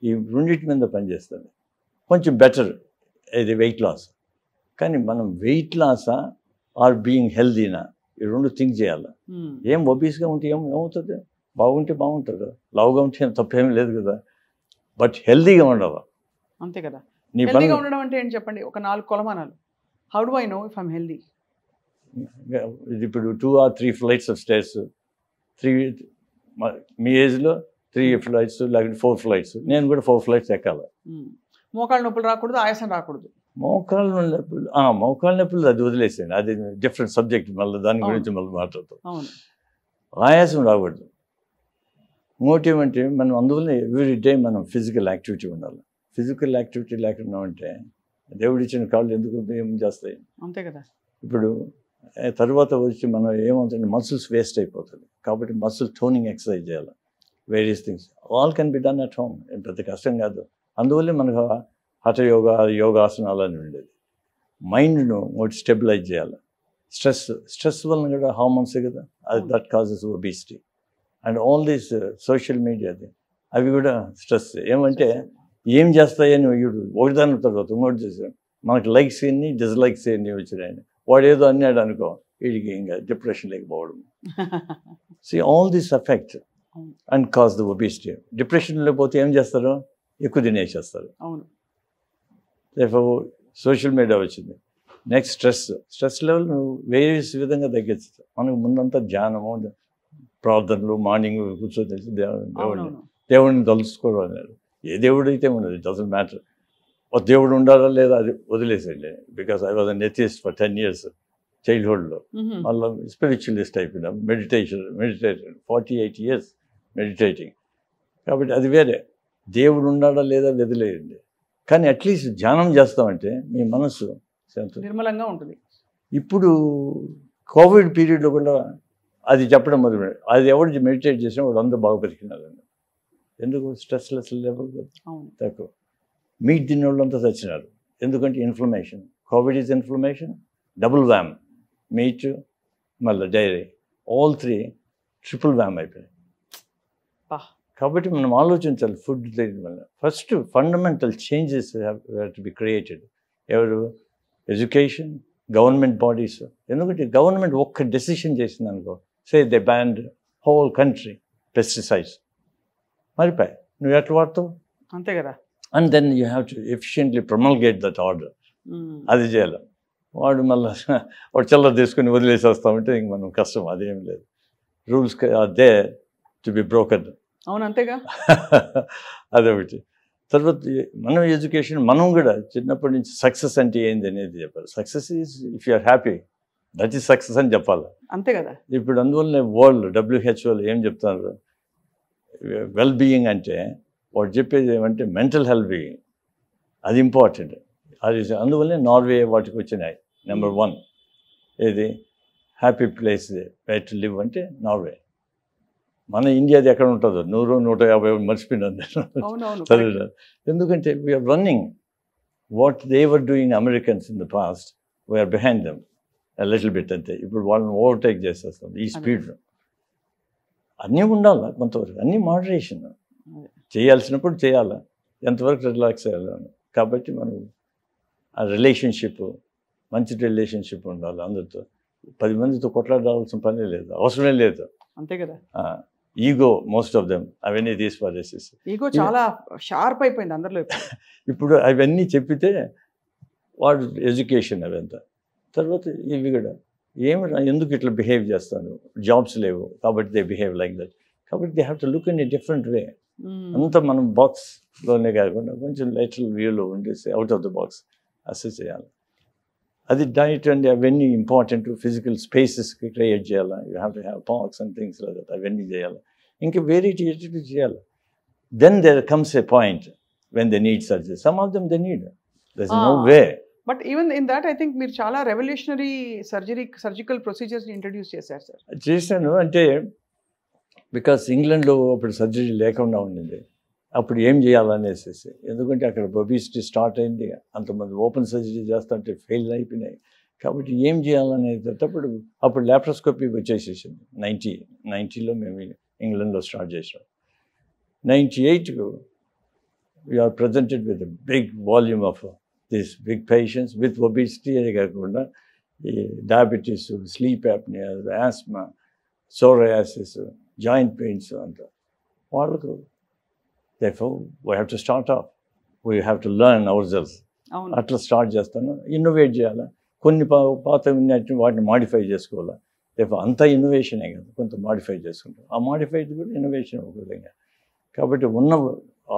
ఈ రెండింటి మీద పనిచేస్తుంది. కొంచెం బెటర్ ఇది వెయిట్ లాస్. కానీ మనం వెయిట్ లాసా ఆర్ బీయింగ్ హెల్దీనా, ఈ 2 థింక్ చేయాలి. ఏం ఒబీస్గా ఉంటే ఏమవుతుంది? బాగుంటే బాగుంటుంది, లావుగా ఉంటే తప్పేమీ లేదు కదా. బట్ హెల్దీగా ఉండవు. అంతే కదా. నీ హెల్దీగా ఉండడం అంటే ఏంటి చెప్పండి, ఒక 4 కొలమానాలు. How do I know if I'm healthy? ఇప్పుడు 2 or 3 ఫ్లైట్స్ ఆఫ్ స్టేర్స్, 3 మీ ఏజ్లో 3 ఫ్లైట్స్ లేకపోతే 4 ఫ్లైట్స్, నేను కూడా 4 ఫ్లైట్స్ ఎక్కాలి. మోకాళ్ళ నొప్పులు రాకూడదు, ఆయాసం రాకూడదు. మోకాళ్ళ నొప్పులు అది వదిలేసేయండి, అది డిఫరెంట్ సబ్జెక్ట్, మళ్ళీ దాని గురించి మళ్ళీ మాట్లాడతాం. ఆయాసం రాకూడదు. ఇంకోటి ఏమంటే మనం అందువల్ల ఎవ్రీ డే మనం ఫిజికల్ యాక్టివిటీ ఉండాలి. ఫిజికల్ యాక్టివిటీ లేకుండా ఉంటే దేవుడు ఇచ్చిన కాళ్ళు ఎందుకు ఏం చేస్తాయి? అంతే కదా. ఇప్పుడు తర్వాత వచ్చి మనం ఏమవుతుంది, మసిల్స్ వేస్ట్ అయిపోతుంది. కాబట్టి మసిల్ టోనింగ్ ఎక్సర్సైజ్ చేయాలి. Various things all can be done at home, పెద్ద కష్టం కాదు. అందువల్లే మనకు హఠ యోగాసనాలు అని ఉండేది. మైండ్ను ఒకటి స్టెబిలైజ్ చేయాలి. స్ట్రెస్ వలన కూడా హార్మోన్సే కదా, అది that causes obesity. And all these social మీడియాది అవి కూడా స్ట్రెస్. ఏమంటే ఏం చేస్తాయని ఒకదాని తర్వాత ఇంకోటి చేసాం, మనకి లైక్స్ ఎన్ని డిస్లైక్స్ ఎన్ని వచ్చినాయని వాడు ఏదో అన్నాడు అనుకో, వీడికి ఇంకా డిప్రెషన్ లేకపోవడం. See, all this affect and cause the obesity. Depression లేకపోతే ఏం చేస్తారు? ఎక్కువ తినేసేస్తారు. సోషల్ మీడియా వచ్చింది. నెక్స్ట్ స్ట్రెస్ లెవెల్ నువ్వు వేరియస్ విధంగా తగ్గించు. మనకు ముందంతా ధ్యానము, ప్రార్థనలు, మార్నింగ్ కూర్చొని దేవుడిని తలుసుకోవడం అన్నారు. ఏ దేవుడు అయితే ఉండదు, ఇట్ డజంట్ మ్యాటర్. ఒక దేవుడు ఉండాలా లేదా అది వదిలేసండి. Because I was an atheist for 10 years చైల్డ్హుడ్లో. మళ్ళీ స్పిరిచువలిస్ట్ అయిపోయినా, మెడిటేషన్ 48 years మెడిటేటింగ్. కాబట్టి అది వేరే. దేవుడు ఉండాలా లేదా వదిలేయండి. కానీ అట్లీస్ట్ ధ్యానం చేస్తామంటే మీ మనసు నిర్మలంగా ఉంటుంది. ఇప్పుడు కోవిడ్ పీరియడ్లో కూడా అది చెప్పడం మొదలు, అది ఎవరు మెడిటేట్ చేసినా వాడు అందరూ బాగా బతికినారండి. ఎందుకు? స్ట్రెస్లెస్ లెవెల్ తక్కువ. మీట్ తిన్న వాళ్ళంతా చచ్చినారు. ఎందుకంటే inflammation. Covid is inflammation, double whammy. Meat మళ్ళీ డైరీ, ఆల్ 3 ట్రిపుల్ వ్యామ్ అయిపోయాయి. కాబట్టి మనం ఆలోచించాలి ఫుడ్ తినడం వల్ల. First fundamental changes have to be created. ఎవరు? Education, government bodies. ఎందుకంటే గవర్నమెంట్ ఒక్క డెసిషన్ చేసింది అనుకో, say they banned whole country pesticides, మరిపోయి నువ్వు ఎట్లా వాడతావు? అంతే కదా. And then you have to efficiently promulgate that order. అది చేయాలి. వాడు మళ్ళీ వాడు చల్ల తీసుకుని వదిలేసి వస్తామంటే ఇంక మనం కష్టం. అదేం లేదు. Rules are there to be broken. అవును, అంతేగా. అదొకటి. తర్వాత మనం ఎడ్యుకేషన్, మనం కూడా చిన్నప్పటి నుంచి సక్సెస్ అంటే ఏంది అనేది చెప్పాలి. Success is if you are happy, that is success అని చెప్పాలి. అంతే కదా. ఇప్పుడు అందువల్లనే వరల్డ్ WHO ఏం చెప్తున్నారు, వెల్ బీయింగ్ అంటే వాడు చెప్పేది ఏమంటే మెంటల్ హెల్త్ బీయింగ్, అది ఇంపార్టెంట్. అది అందువల్లనే నార్వే వాటికి వచ్చినాయి. నెంబర్ 1 ఏది happy place way to live అంటే నార్వే. మన ఇండియాది ఎక్కడ ఉంటుందో 100-150 మర్చిపోయినాను చదివిన. ఎందుకంటే we're running what they were doing Americans in the past, we're behind them little bit అంతే. ఇప్పుడు వాళ్ళని ఓవర్టేక్ చేసేస్తాం ఈ స్పీడ్లో. అన్నీ ఉండాలి కొంతవరకు, అన్నీ మోడరేషన్. చేయాల్సినప్పుడు చేయాలి, ఎంతవరకు రిలాక్స్ అయ్యాలి. కాబట్టి మనం ఆ రిలేషన్షిప్, మంచి రిలేషన్షిప్ ఉండాలి అందరితో. 10 మందితో కొట్లాడాల్సిన పని లేదు, అవసరమే లేదు. అంతే కదా. ఈగో మోస్ట్ ఆఫ్ దెమ్ అవన్నీ తీసిపారేసేసి, ఈగో చాలా షార్ప్ అయిపోయింది అందరిలో. ఇప్పుడు అవన్నీ చెప్పితే వాడు ఎడ్యుకేషన్ అవంతా. తర్వాత ఇవి కూడా ఎందుకు ఇట్లా బిహేవ్ చేస్తాను, జాబ్స్ లేవు కాబట్టి దే బిహేవ్ లైక్ దట్. కాబట్టి they have to look in a different way. అంతా మనం బాక్స్లోనే కాకుండా కొంచెం లేటరల్ వ్యూలో ఉండేసి out of the box assess చేయాలి. అది డైట్ అండ్ అవన్నీ ఇంపార్టెంట్. ఫిజికల్ స్పేసెస్కి క్రియేట్ చేయాలి. You have to have parks and things like that. అవన్నీ చేయాలి. ఇంకా వెరైటీ చేయాలి. Then there comes a point when they need surgery. Some of them they need, there is no way. But even in that I think మీరు చాలా revolutionary surgical procedures introduce చేశారు sir. చేశాను అంటే because ఇంగ్లాండ్లో అప్పుడు surgery లేకుండా ఉండింది. అప్పుడు ఏం చేయాలనేసి, ఎందుకంటే అక్కడ ఒబిసిటీ స్టార్ట్ అయింది, అంతమంది ఓపెన్ సర్జరీ చేస్తుంటే ఫెయిల్ అయిపోయినాయి. కాబట్టి ఏం చేయాలనేటప్పుడు అప్పుడు ల్యాప్రోస్కోపీ వచ్చేసేసింది. 90లో మేము ఇంగ్లాండ్లో స్టార్ట్ చేసాం. 98కు we're presented with big volume of this big patients with obesity. అదే కాకుండా ఈ diabetes, sleep apnoea, asthma, psoriasis, joint pains అంతా వాళ్ళకు. therefore we have to start off, we have to learn ourselves. అట్లా స్టార్ట్ చేస్తాను. Innovate చేయాలా, కొన్ని పాత వాటిని మాడిఫై చేసుకోవాలా. therefore అంతా ఇన్నోవేషనే కదా, కొంత మాడిఫై చేసుకుంటాం. ఆ మాడిఫైడ్ కూడా ఇన్నోవేషన్ ఒక విధంగా. కాబట్టి ఉన్న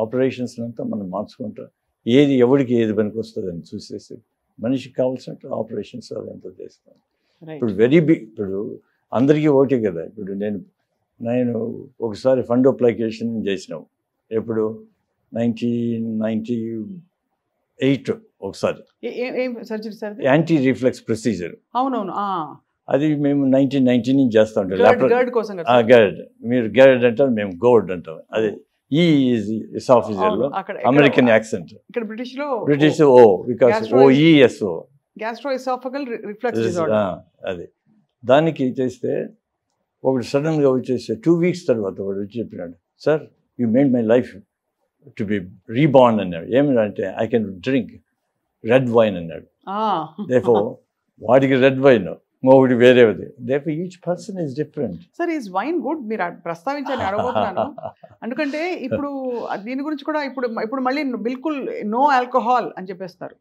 ఆపరేషన్స్ అంతా మనం మార్చుకుంటాం. ఏది ఎవరికి ఏది పనికి వస్తుందని చూసేసి మనిషికి కావాల్సినట్టు ఆపరేషన్స్ అవి అంతా చేస్తాం. ఇప్పుడు వెరీ బిగ్, ఇప్పుడు అందరికీ ఒకటే కదా. ఇప్పుడు నేను ఒకసారి ఫండ్ అప్లికేషన్ చేసినాం. ఎప్పుడు 1998 ఒకసారి యాంటీ రిఫ్లెక్స్ ప్రొసీజర్. అవునవును, అది మేము 1990 నుంచి చేస్తూ ఉంటాం. గర్డ్, మీరు గర్డ్ అంటారు, మేము గోర్డ్ అంటాం. అదే ఎసాఫిజియల్ అమెరికన్ యాక్సెంట్. ఇక్కడ British O, because OESO, gastro-oesophageal reflux disorder. అది దానికి చేస్తే ఒకటి సడన్గా వచ్చేస్తే 2 weeks తర్వాత వాడు వచ్చి చెప్పినాడు, sir you made my life to be reborn అన్నాడు. ఏమిటంటే I can drink red wine అన్నాడు. therefore వాడికి రెడ్ వైన్, ఇంకొకటి వేరేది. therefore each person is different. Sir is wine good? మీరు ప్రస్తావించాలని అడగబోతున్నాను. ఎందుకంటే ఇప్పుడు దీని గురించి కూడా ఇప్పుడు మళ్ళీ బిల్కుల్ నో ఆల్కహాల్ అని చెప్పేస్తారు.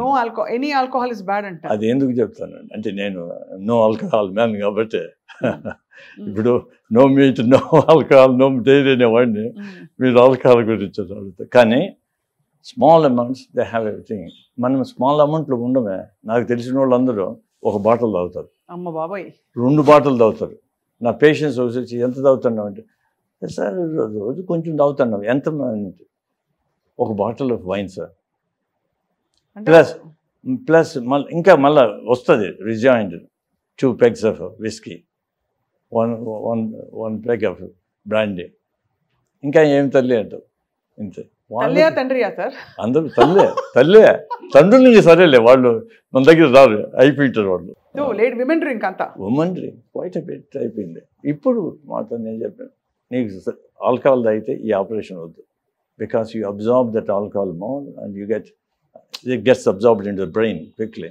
No alcohol, any alcohol is bad అంట. అది ఎందుకు చెప్తాను అంటే, నేను నో ఆల్కహాల్ మ్యాన్ కాబట్టి ఇప్పుడు no meat, no alcohol, no dairy అనేవాడిని. మీరు ఆల్కహాల్ గురించి అడుగుతారు. కానీ small amounts they have everything. మనం స్మాల్ అమౌంట్లో ఉండమే. నాకు తెలిసిన వాళ్ళందరూ ఒక బాటిల్ తాగుతారు, అమ్మ బాబాయ్ 2 బాటిల్ తాగుతారు. నా పేషెంట్స్ వచ్చి ఎంత తాగుతున్నావు అంటే, సార్ రోజు కొంచెం తాగుతున్నావు. ఎంత? ఒక bottle of wine sir, plus ఇంకా మళ్ళీ వస్తుంది రిజాయిండ్ 2 pegs of whisky, one peg of brandy. ఇంకా ఏం తల్లి అంటావు. ఇంతే. తండ్రియా సార్? అందరూ తల్లే. తండ్రులు ఇంకా సరేలే, వాళ్ళు మన దగ్గర రారు, అయిపోయింటారు వాళ్ళు. విమెన్ డ్రింక్ అంతా, ఉమెన్ డ్రింక్ క్వైట్ బెట్ అయిపోయింది. ఇప్పుడు మాతో నేను చెప్పాను, నీకు ఆల్కహాల్ తాగితే ఈ ఆపరేషన్ వద్దు, because you absorb that alcohol more and you it gets absorbed into the brain quickly.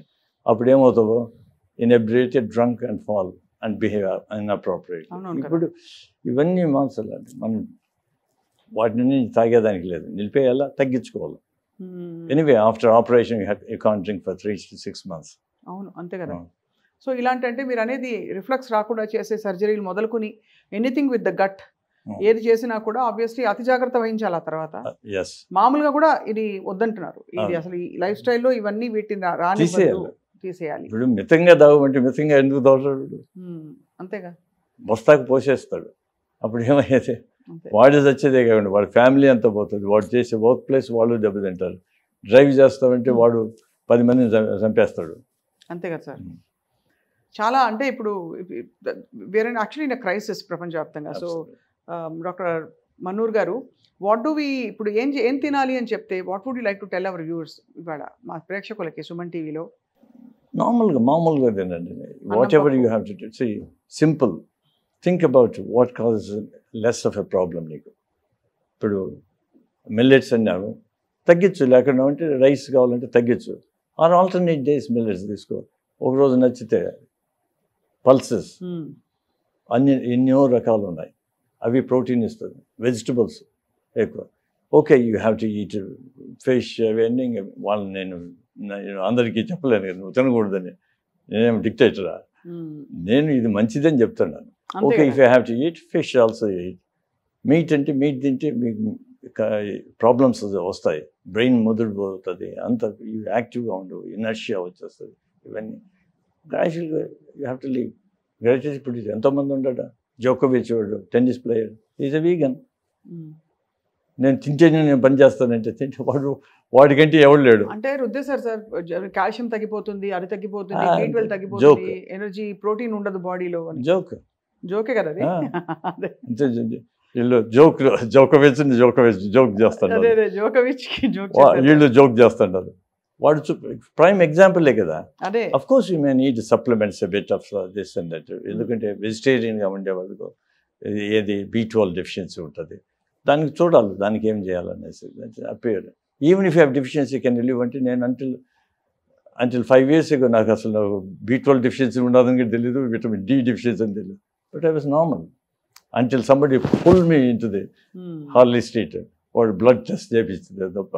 అప్పుడు ఏమవుతావో, inebriated, drunk and fall and behave inappropriately. ఇప్పుడు ఇవన్నీ మార్చాలి. మనం వాటిని తాగేదానికి లేదు, నిలిపేయాలా, తగ్గించుకోవాలి. Anyway after operation you can't drink for 3 to 6 months. అవును, అంతే కదా. సో ఇలాంటి అంటే మీరు అనేది రిఫ్లెక్స్ రాకుండా చేసే సర్జరీలు మొదలుకొని ఎనీథింగ్ విత్ ద గట్ ఏది చేసినా కూడా ఆబ్వియస్లీ అతి జాగ్రత్త వహించాలి. ఆ తర్వాత మామూలుగా కూడా ఇది వద్దంటున్నారు. ఇది అసలు ఈ లైఫ్ స్టైల్లో ఇవన్నీ వీటిని తీసేయాలి. ఇప్పుడు మితంగా తాగమంటే మితంగా ఎందుకు తాగుతాడు? అంతేగా, బస్తాకు పోసేస్తాడు. అప్పుడు ఏమయ్యేది, వాడు చచ్చేదే కాకుండా వాడి ఫ్యామిలీ అంతా పోతుంది. వాడు చేసే వర్క్ ప్లేస్ వాళ్ళు దెబ్బతింటారు. డ్రైవ్ చేస్తామంటే వాడు 10 మందిని చంపేస్తాడు. అంతే కదా సార్. చాలా అంటే ఇప్పుడు వేరే యాక్చువల్లీ ఇన్ క్రైసిస్ ప్రపంచవ్యాప్తంగా. సో డాక్టర్ మన్నూర్ గారు, వాట్ డూ వి ఇప్పుడు ఏం తినాలి అని చెప్తే what would you like to tell our viewers ఇవాళ మా ప్రేక్షకులకి సుమన్ టీవీలో? మామూలుగా తినండి. Whatever you have to do, simple. Think about what causes less of a problem నీకు. ఇప్పుడు మిల్లెట్స్ అన్నావు, తగ్గించు. లేకుండా అంటే రైస్ కావాలంటే తగ్గించు. ఆర్ ఆల్టర్నేట్ డేస్ మిల్లెట్స్ తీసుకో. ఒకరోజు నచ్చితే పల్సెస్ ఎన్నో రకాలు ఉన్నాయి, అవి ప్రోటీన్ ఇస్తుంది. వెజిటబుల్స్ ఎక్కువ. Okay, you have to eat fish అవన్నీ. వాళ్ళని నేను అందరికీ చెప్పలేను కదా నువ్వు తినకూడదని. నేనేం డిక్టేటరా? నేను ఇది మంచిదని చెప్తున్నాను. Okay, if you have to eat fish also eat. Meet అంటే మీట్ తింటే మీకు ప్రాబ్లమ్స్ వస్తాయి, బ్రెయిన్ ముదిరిపోతుంది, అంత యాక్టివ్గా ఉండవు, ఇనర్షియా వచ్చేస్తుంది. ఇవన్నీ గ్రాడ్యువల్గా you have to leave. Gradual ఇప్పుడు ఎంతోమంది ఉంటాడా, జోకోవిచ్ వాడు tennis player, is a vegan. నేను తింటేనే నేను పని చేస్తానంటే తింటే వాడికంటే ఎవడు లేడు. అంటే రుద్దేశారు సార్, కాల్షియం తగ్గిపోతుంది, అది తగ్గిపోతుంది, B12 తగ్గిపోతుంది, ఎనర్జీ ప్రోటీన్ ఉండదు బాడీలో. జోకే కదా అది. వీళ్ళు జోకోవిచ్ జోక్ చేస్తున్నారు, అదే అదే జోకోవిచ్ కి జోక్ వీళ్ళు జోక్ చేస్తున్నారు. వాడు ప్రైమ్ ఎగ్జాంపులే కదా. అదే of course you may need supplements bit of this and that. ఎందుకంటే వెజిటేరియన్గా ఉండే వాళ్ళకు ఏది B12 డెఫిషియన్సీ ఉంటుంది, దానికి చూడాలి దానికి ఏం చేయాలనేసి appear. Even if you have deficiency can relieve అంటే నేను అంటిల్ 5 years ago నాకు అసలు B12 డెఫిషియన్సీ ఉండదని తెలియదు, విటమిన్ D డెఫిషియన్సీ అని తెలియదు. But I was normal until somebody pull me into the Harley Street. వాడు బ్లడ్ టెస్ట్ చేయించింది తప్ప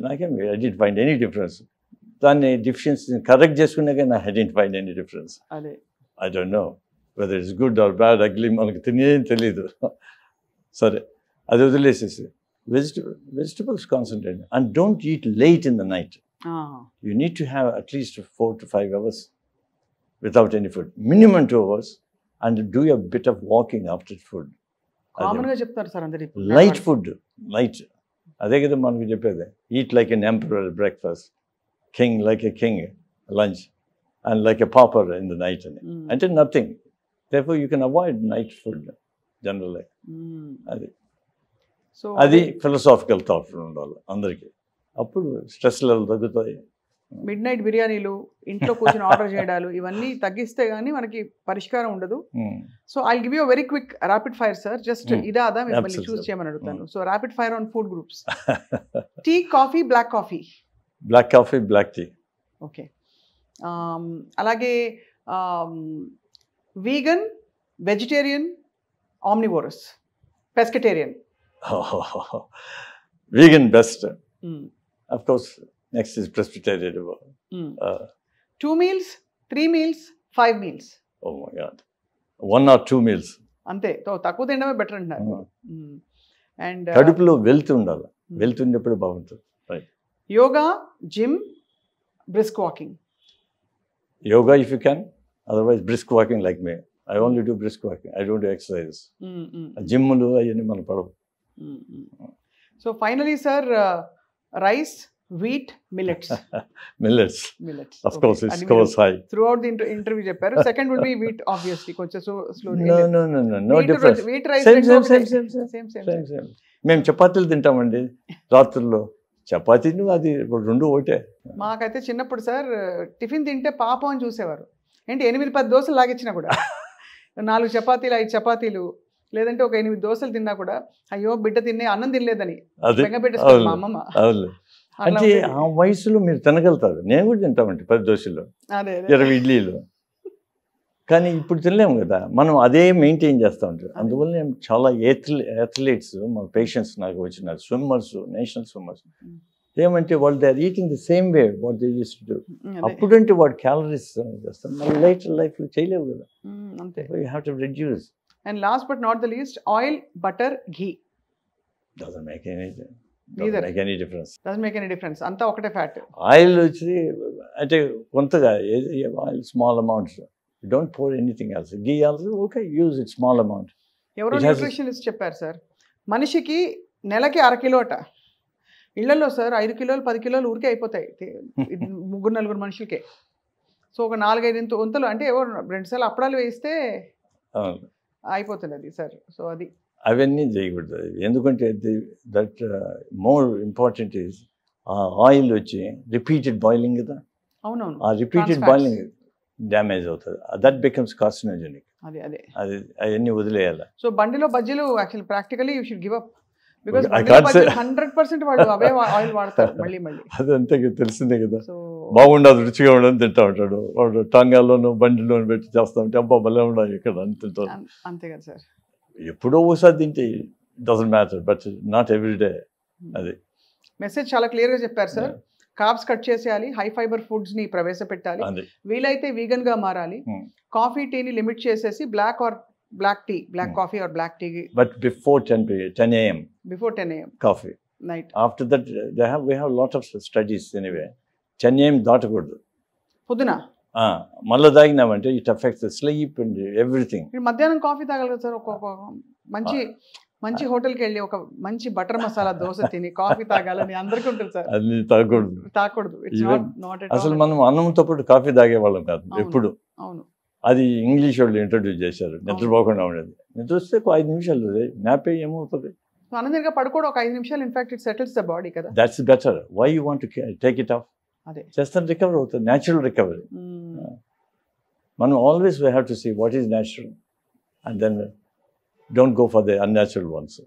నాకేం I don't find any difference. దాన్ని డెఫిషియన్సీ కరెక్ట్ చేసుకున్నాక నా I don't find any difference. అదే I don't know whether it's good or bad, ugly మనకు తెలియదు. సరే అది వదిలేసేసి vegetables concentrate and don't eat late in the night. You need to have at least 4 to 5 hours without any food, minimum 2 hours, and do a bit of walking after food. Common గా చెప్తారు sir అందరి light food, light. అదే కదా మనకు చెప్పేది, eat like an emperor breakfast, king like a king lunch, and like a pauper in the night అని. అంటే nothing. therefore you can avoid night food generally. అది ఫిలసాఫికల్ థాట్ ఉండాలి అందరికీ, అప్పుడు స్ట్రెస్ లెవెల్ తగ్గుతాయి. మిడ్ నైట్ బిర్యానీలు, ఇంట్లో కూర్చొని ఆర్డర్ చేయడాలు, ఇవన్నీ తగ్గిస్తే గానీ మనకి పరిష్కారం ఉండదు. So I give you very quick rapid fire sir, just ఇదా అదా మిమ్మల్ని చూస్ చేయమని అడుగుతాను. So rapid fire on food groups. Tea, coffee, black coffee? Black coffee, black tea. Okay. అలాగే vegan, vegetarian, omnivorous, pescatarian? Vegan best. Of course, next is pescatarian. 2 meals, 3 meals, 5 meals? Oh my God. 1 or 2 meals. అంతే, తక్కువ తినడమే better అంటున్నారు. And కడుపులో wealth ఉండాలి, wealth ఉన్నప్పుడు బాగుంటుంది. Right. Yoga, gym, brisk walking? Yoga if you can, otherwise brisk walking like me. I only do brisk walking. I don't do exercise. జిమ్లు అవన్నీ మన పడవు. So finally sir, rice, wheat, millets? Millets. Of course, it goes high. Throughout the interview చెప్పారు. Second would be wheat, obviously. కొంచెం slowly. No difference. Wheat, rice, same. మేము చపాతీలు తింటామండి రాత్రుల్లో. చపాతీను అది రెండు ఒకటే. మాకైతే చిన్నప్పుడు సార్ టిఫిన్ తింటే పాపం అని చూసేవారు. ఏంటి 8-10 దోశలు లాగిచ్చినా కూడా, 4 చపాతీలు 5 చపాతీలు, లేదంటే ఒక 8 దోశలు తిన్నా కూడా అయ్యో బిడ్డ తిన్నే అన్నం తినలేదని పెట్టేస్తారు మా అమ్మమ్మ. అంటే ఆ వయసులో మీరు తినగలుగుతారు, నేను కూడా తింటామంటే 10 దోశలు 20 ఇడ్లీలు. కానీ ఇప్పుడు తినలేము కదా, మనం అదే మెయింటైన్ చేస్తూ ఉంటాం. అందువల్ల నేను చాలా అథ్లీట్స్ మా పేషెంట్స్ నాకు వచ్చిన స్విమ్మర్స్, నేషనల్ స్విమ్మర్స్ ఏమంటే వాళ్ళు they are eating the same way what they use to do. అప్పుడంటే వాడు క్యాలరీస్ చేస్తాం, మళ్ళీ లేటర్ లైఫ్లో చేయలేవు కదా. You have to reduce. And last but not the least, oil, butter, ghee? Doesn't make any difference. Doesn't make any difference. Anta okate fat. Oil వచ్చి అంటే కొంతగా oil small amounts. You don't pour anything else. Ghee also okay, use it small amount. ఎవరో nutritionist చెప్పారు sir, మనిషికి నెలకి 1/2 kilo అట. ఇళ్లలో sir 5 కిలోలు 10 కిలోలు ఊరికే అయిపోతాయి 3-4 మనుషులకే. సో ఒక 4-5 వంతులు అంటే 2 సార్లు అప్పడాలు వేస్తే అయిపోతుంది అది సార్. సో అది అవన్నీ చేయకూడదు. ఎందుకంటే దట్ మోర్ ఇంపార్టెంట్ ఈజ్ ఆ ఆయిల్ వచ్చి రిపీటెడ్ బాయిలింగ్ కదా. అవునవును. ఆ రిపీటెడ్ బాయిలింగ్ డ్యామేజ్ అవుతుంది. That becomes carcinogenic. అది అవన్నీ వదిలేయాలి. సో బండిలో బజ్జీలు actually practically you should give up. Because 100% వాడు అవే ఆయిల్ వాడతారు మళ్ళీ. అది అంతే తెలిసిందే కదా. బాగుండదు, రుచిగా ఉండదు తింటా ఉంటాడు వాడు. టాంగాల్లోనూ బండిలోనూ పెట్టి చేస్తా ఉంటే అబ్బా భలే ఉండాలి ఇక్కడ అని తింటాడు. అంతే కదా సార్. ఎప్పుడో ఒకసారి తింటే doesn't matter, but not every day. అది మెసేజ్ చాలా క్లియర్గా చెప్పారు సార్. కార్బ్స్ కట్ చేసేయాలి, హై ఫైబర్ ఫుడ్స్ ని ప్రవేశపెట్టాలి, వీలైతే వీగన్ గా మారాలి, కాఫీ టీని లిమిట్ చేసేసి black tea, black coffee or black tea. But before 10 a.m. Before 10 a.m. Coffee. Night. After that, we have a lot of studies anyway. 10 a.m. దాటకూడదు. పొద్దున మళ్ళీ తాగినామంటే it affects sleep and everything. మధ్యాహ్నం coffee తాగలరు sir. ఒక మంచి హోటల్కి వెళ్ళి ఒక మంచి బటర్ మసాలా దోశ తిని కాఫీ తాగాలని అందరికీ ఉంటుంది సార్. అది తాగకూడదు. It's not అసలు మనం అన్నంతో పాటు కాఫీ తాగేవాళ్ళం కాదు ఎప్పుడు. అవును. అది ఇంగ్లీష్ వాళ్ళు ఇంట్రడ్యూస్ చేశారు, నిద్రపోకుండా ఉండేది. నిద్ర వస్తే 5 నిమిషాలు నాపే ఏమవుతుంది. అనదర్గా పడుకోవడం ఒక 5 నిమిషాలు, in fact it settles the body కదా. That's better. Why you want take it off? అదే చేస్తాను, రికవర్ అవుతుంది, న్యాచురల్ రికవరీ. మనం always we have to see what is natural and then don't go for the unnatural ones.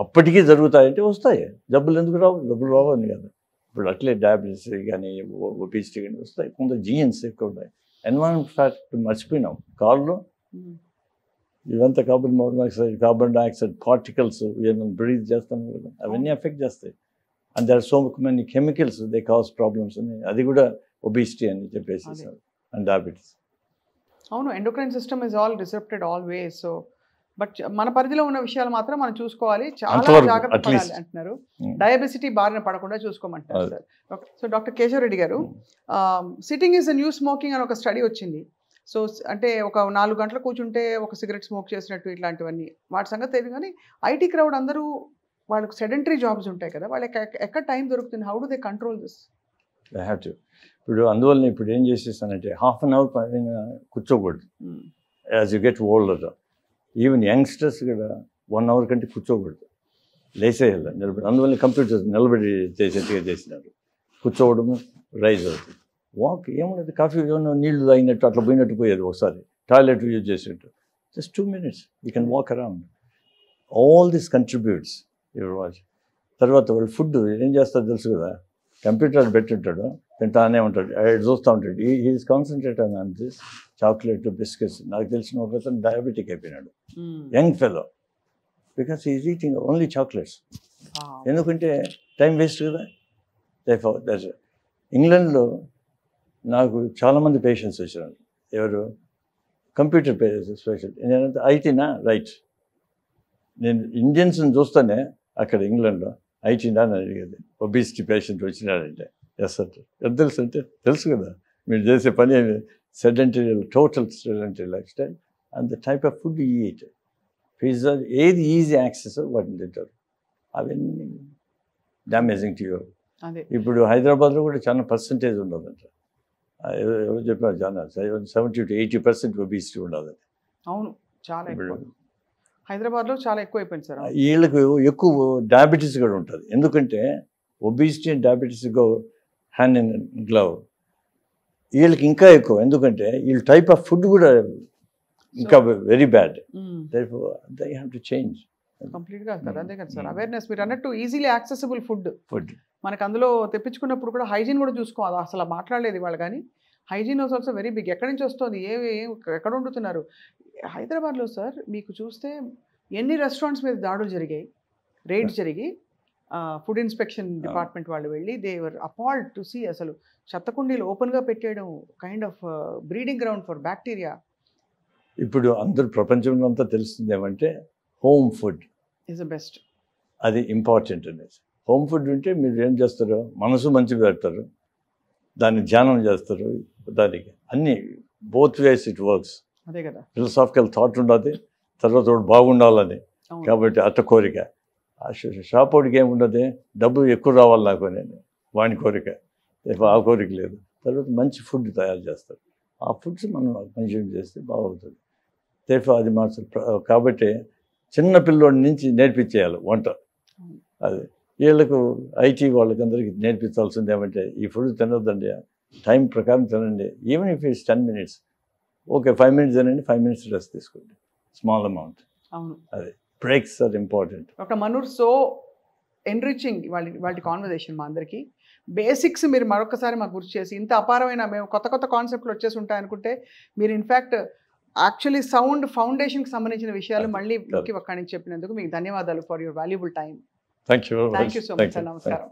అప్పటికీ జరుగుతాయంటే వస్తాయి, జబ్బులు ఎందుకు రావు? జబ్బులు రావని కదా. ఇప్పుడు అట్లే డయాబెటీస్ కానీ ఒబిసిటీ కానీ వస్తాయి, కొంత జీన్స్ ఎక్కువ ఉన్నాయి. ఎన్వైరన్మెంట్ ఫ్యాక్ట్ మర్చిపోయినాం. కాళ్ళు ఇవంతా carbon monoxide, carbon dioxide particles breathe చేస్తాం కదా, అవన్నీ ఎఫెక్ట్ చేస్తాయి. And there are so many chemicals they cause problems అని, అది కూడా ఒబిసిటీ అని చెప్పేసి అండ్ డయాబెటీస్. అవును, endocrine system is all disrupted always. So but మన పరిధిలో ఉన్న విషయాలు మాత్రం మనం చూసుకోవాలి, చాలా జాగ్రత్త పడాలి అంటున్నారు. డయాబెసిటీ బారిన పడకుండా చూసుకోమంటున్నారు sir. So doctor Keshav Reddy గారు, సిట్టింగ్ ఈజ్ న్యూ స్మోకింగ్ అని ఒక స్టడీ వచ్చింది. సో అంటే ఒక 4 గంటలు కూర్చుంటే ఒక సిగరెట్ స్మోక్ చేసినట్టు ఇట్లాంటివన్నీ వాటి సంగతి తెలియదు. కానీ ఐటీ క్రౌడ్ అందరూ వాళ్ళకి సెడెంటరీ జాబ్స్ ఉంటాయి కదా, వాళ్ళకి ఎక్కడ టైం దొరుకుతుంది? How do they control this? I have to. ఇప్పుడు అందువల్ల ఇప్పుడు ఏం చేసేస్తానంటే హాఫ్ అన్ అవర్ పైన కూర్చోకూడదు. As you get older, even youngsters కూడా 1 అవర్ కంటే కూర్చోకూడదు, లేసేయాలి, నిలబడి. అందువల్ల కంప్యూటర్ నిలబడి చేసేట్టుగా చేసినారు. కూర్చోవడము రైజ్ అవుతుంది. వాక్ ఏమున్నది, కాఫీ ఏమన్నా నీళ్లు తాగినట్టు అట్లా పోయినట్టు పోయేది. ఒకసారి టాయిలెట్ యూజ్ చేసినట్టు just 2 minutes you can walk around. All this contributes your watch. తర్వాత వాళ్ళు ఫుడ్ ఏం చేస్తారో తెలుసు కదా, కంప్యూటర్ పెట్టింటాడు, తింటానే ఉంటాడు, చూస్తూ ఉంటాడు. Is concentrate on this chocolate biscuits. నాకు తెలిసిన ఒక అతను డయాబెటిక్ అయిపోయినాడు, young fellow, because is eating only chocolates. ఎందుకంటే టైం వేస్ట్ కదా. ఇంగ్లాండ్లో నాకు చాలామంది పేషెంట్స్ వచ్చారు. ఎవరు? Computer special. నేనంటే ఐటీనా? రైట్. నేను ఇండియన్స్ని చూస్తానే అక్కడ ఇంగ్లాండ్లో ఐటీనా అని అడిగేది. ఒబిసిటీ పేషెంట్ వచ్చినాడంటే ఎస్ అంటే ఎంత తెలుసు అంటే, తెలుసు కదా మీరు చేసే పని sedentary, total sedentary life style and the type of food eat. Pizza ఏది ఈజీ యాక్సెస్ వాటిని తింటారు. అవన్నీ డ్యామేజింగ్ టు యువర్. ఇప్పుడు హైదరాబాద్లో కూడా చాలా పర్సంటేజ్ ఉండదంట. ఎవరు చెప్పినారు, చాలా 70 to 80% ఒబిసిటీ ఉండదు. అవును, చాలా ఎక్కువ. హైదరాబాద్లో చాలా ఎక్కువ అయిపోయింది సార్. వీళ్ళకు ఎక్కువ డయాబెటీస్ కూడా ఉంటుంది. ఎందుకంటే obesity and diabetes go hand in glove. వీళ్ళకి ఇంకా ఎక్కువ, ఎందుకంటే వీళ్ళ టైప్ ఆఫ్ ఫుడ్ కూడా ఇంకా very bad. They have to change కంప్లీట్గా సార్. అదే కదా సార్, అవేర్నెస్. మీరు అన్నట్టు ఈజీలీ యాక్సెసిబుల్ ఫుడ్ మనకు అందులో తెప్పించుకున్నప్పుడు కూడా హైజీన్ కూడా చూసుకోవాలి. అసలు మాట్లాడలేదు వాళ్ళు, కానీ hygiene was also very big. ఎక్కడి నుంచి వస్తుంది, ఎక్కడ వండుతున్నారు? హైదరాబాద్లో సార్ మీకు చూస్తే ఎన్ని రెస్టారెంట్స్ మీద దాడులు జరిగాయి, రైడ్స్ జరిగి, ఫుడ్ ఇన్స్పెక్షన్ డిపార్ట్మెంట్ వాళ్ళు వెళ్ళి దే వర్ అపాల్డ్ టు సీ. అసలు చెత్తకుండీలు ఓపెన్గా పెట్టేయడం, kind of breeding ground for bacteria. ఇప్పుడు అందరు ప్రపంచంలో అంతా తెలుస్తుంది ఏమంటే home food is the best. అది ఇంపార్టెంట్ అనేది. హోమ్ ఫుడ్ ఉంటే మీరు ఏం చేస్తారు, మనసు మంచిగా పెడతారు, దాన్ని ధ్యానం చేస్తారు, దానికి అన్నీ బోత్ వేస్ ఇట్ వర్క్స్. అదే కదా, ఫిలసాఫికల్ థాట్ ఉండదు, తర్వాత వాడు బాగుండాలని. కాబట్టి అట్ట కోరిక. షాప్ వాడికి ఏముండదు, డబ్బు ఎక్కువ రావాలి నాకు నేను, వాడి కోరిక. ఆ కోరిక లేదు. తర్వాత మంచి ఫుడ్ తయారు చేస్తారు, ఆ ఫుడ్స్ మనం కన్జ్యూమ్ చేస్తే బాగుంటుంది. అది మార్చాలి. కాబట్టి చిన్న పిల్లోడి నుంచి నేర్పించేయాలి వంట. అది వీళ్ళకు ఐటీ వాళ్ళకందరికీ నేర్పించాల్సింది ఏమంటే ఈ ఫుడ్ తినొద్దండి, టైం ప్రకారం తినండి. Even if it's 10 minutes, okay 5 minutes తినండి, 5 minutes రెస్ట్ తీసుకోండి, స్మాల్ అమౌంట్. అవును, అది breaks are important. Doctor Manur, so enriching వాళ్ళ కాన్వర్జేషన్ మా అందరికీ. బేసిక్స్ మీరు మరొకసారి మాకు గుర్తు చేసి, ఇంత అపారమైన మేము కొత్త కాన్సెప్ట్లు వచ్చేసి ఉంటాయి అనుకుంటే, మీరు ఇన్ఫ్యాక్ట్ యాక్చువల్లీ సౌండ్ ఫౌండేషన్కి సంబంధించిన విషయాలు మళ్ళీ ఒక్కడి నుంచి చెప్పినందుకు మీకు ధన్యవాదాలు for your valuable time. Thank you so much sir. నమస్కారం.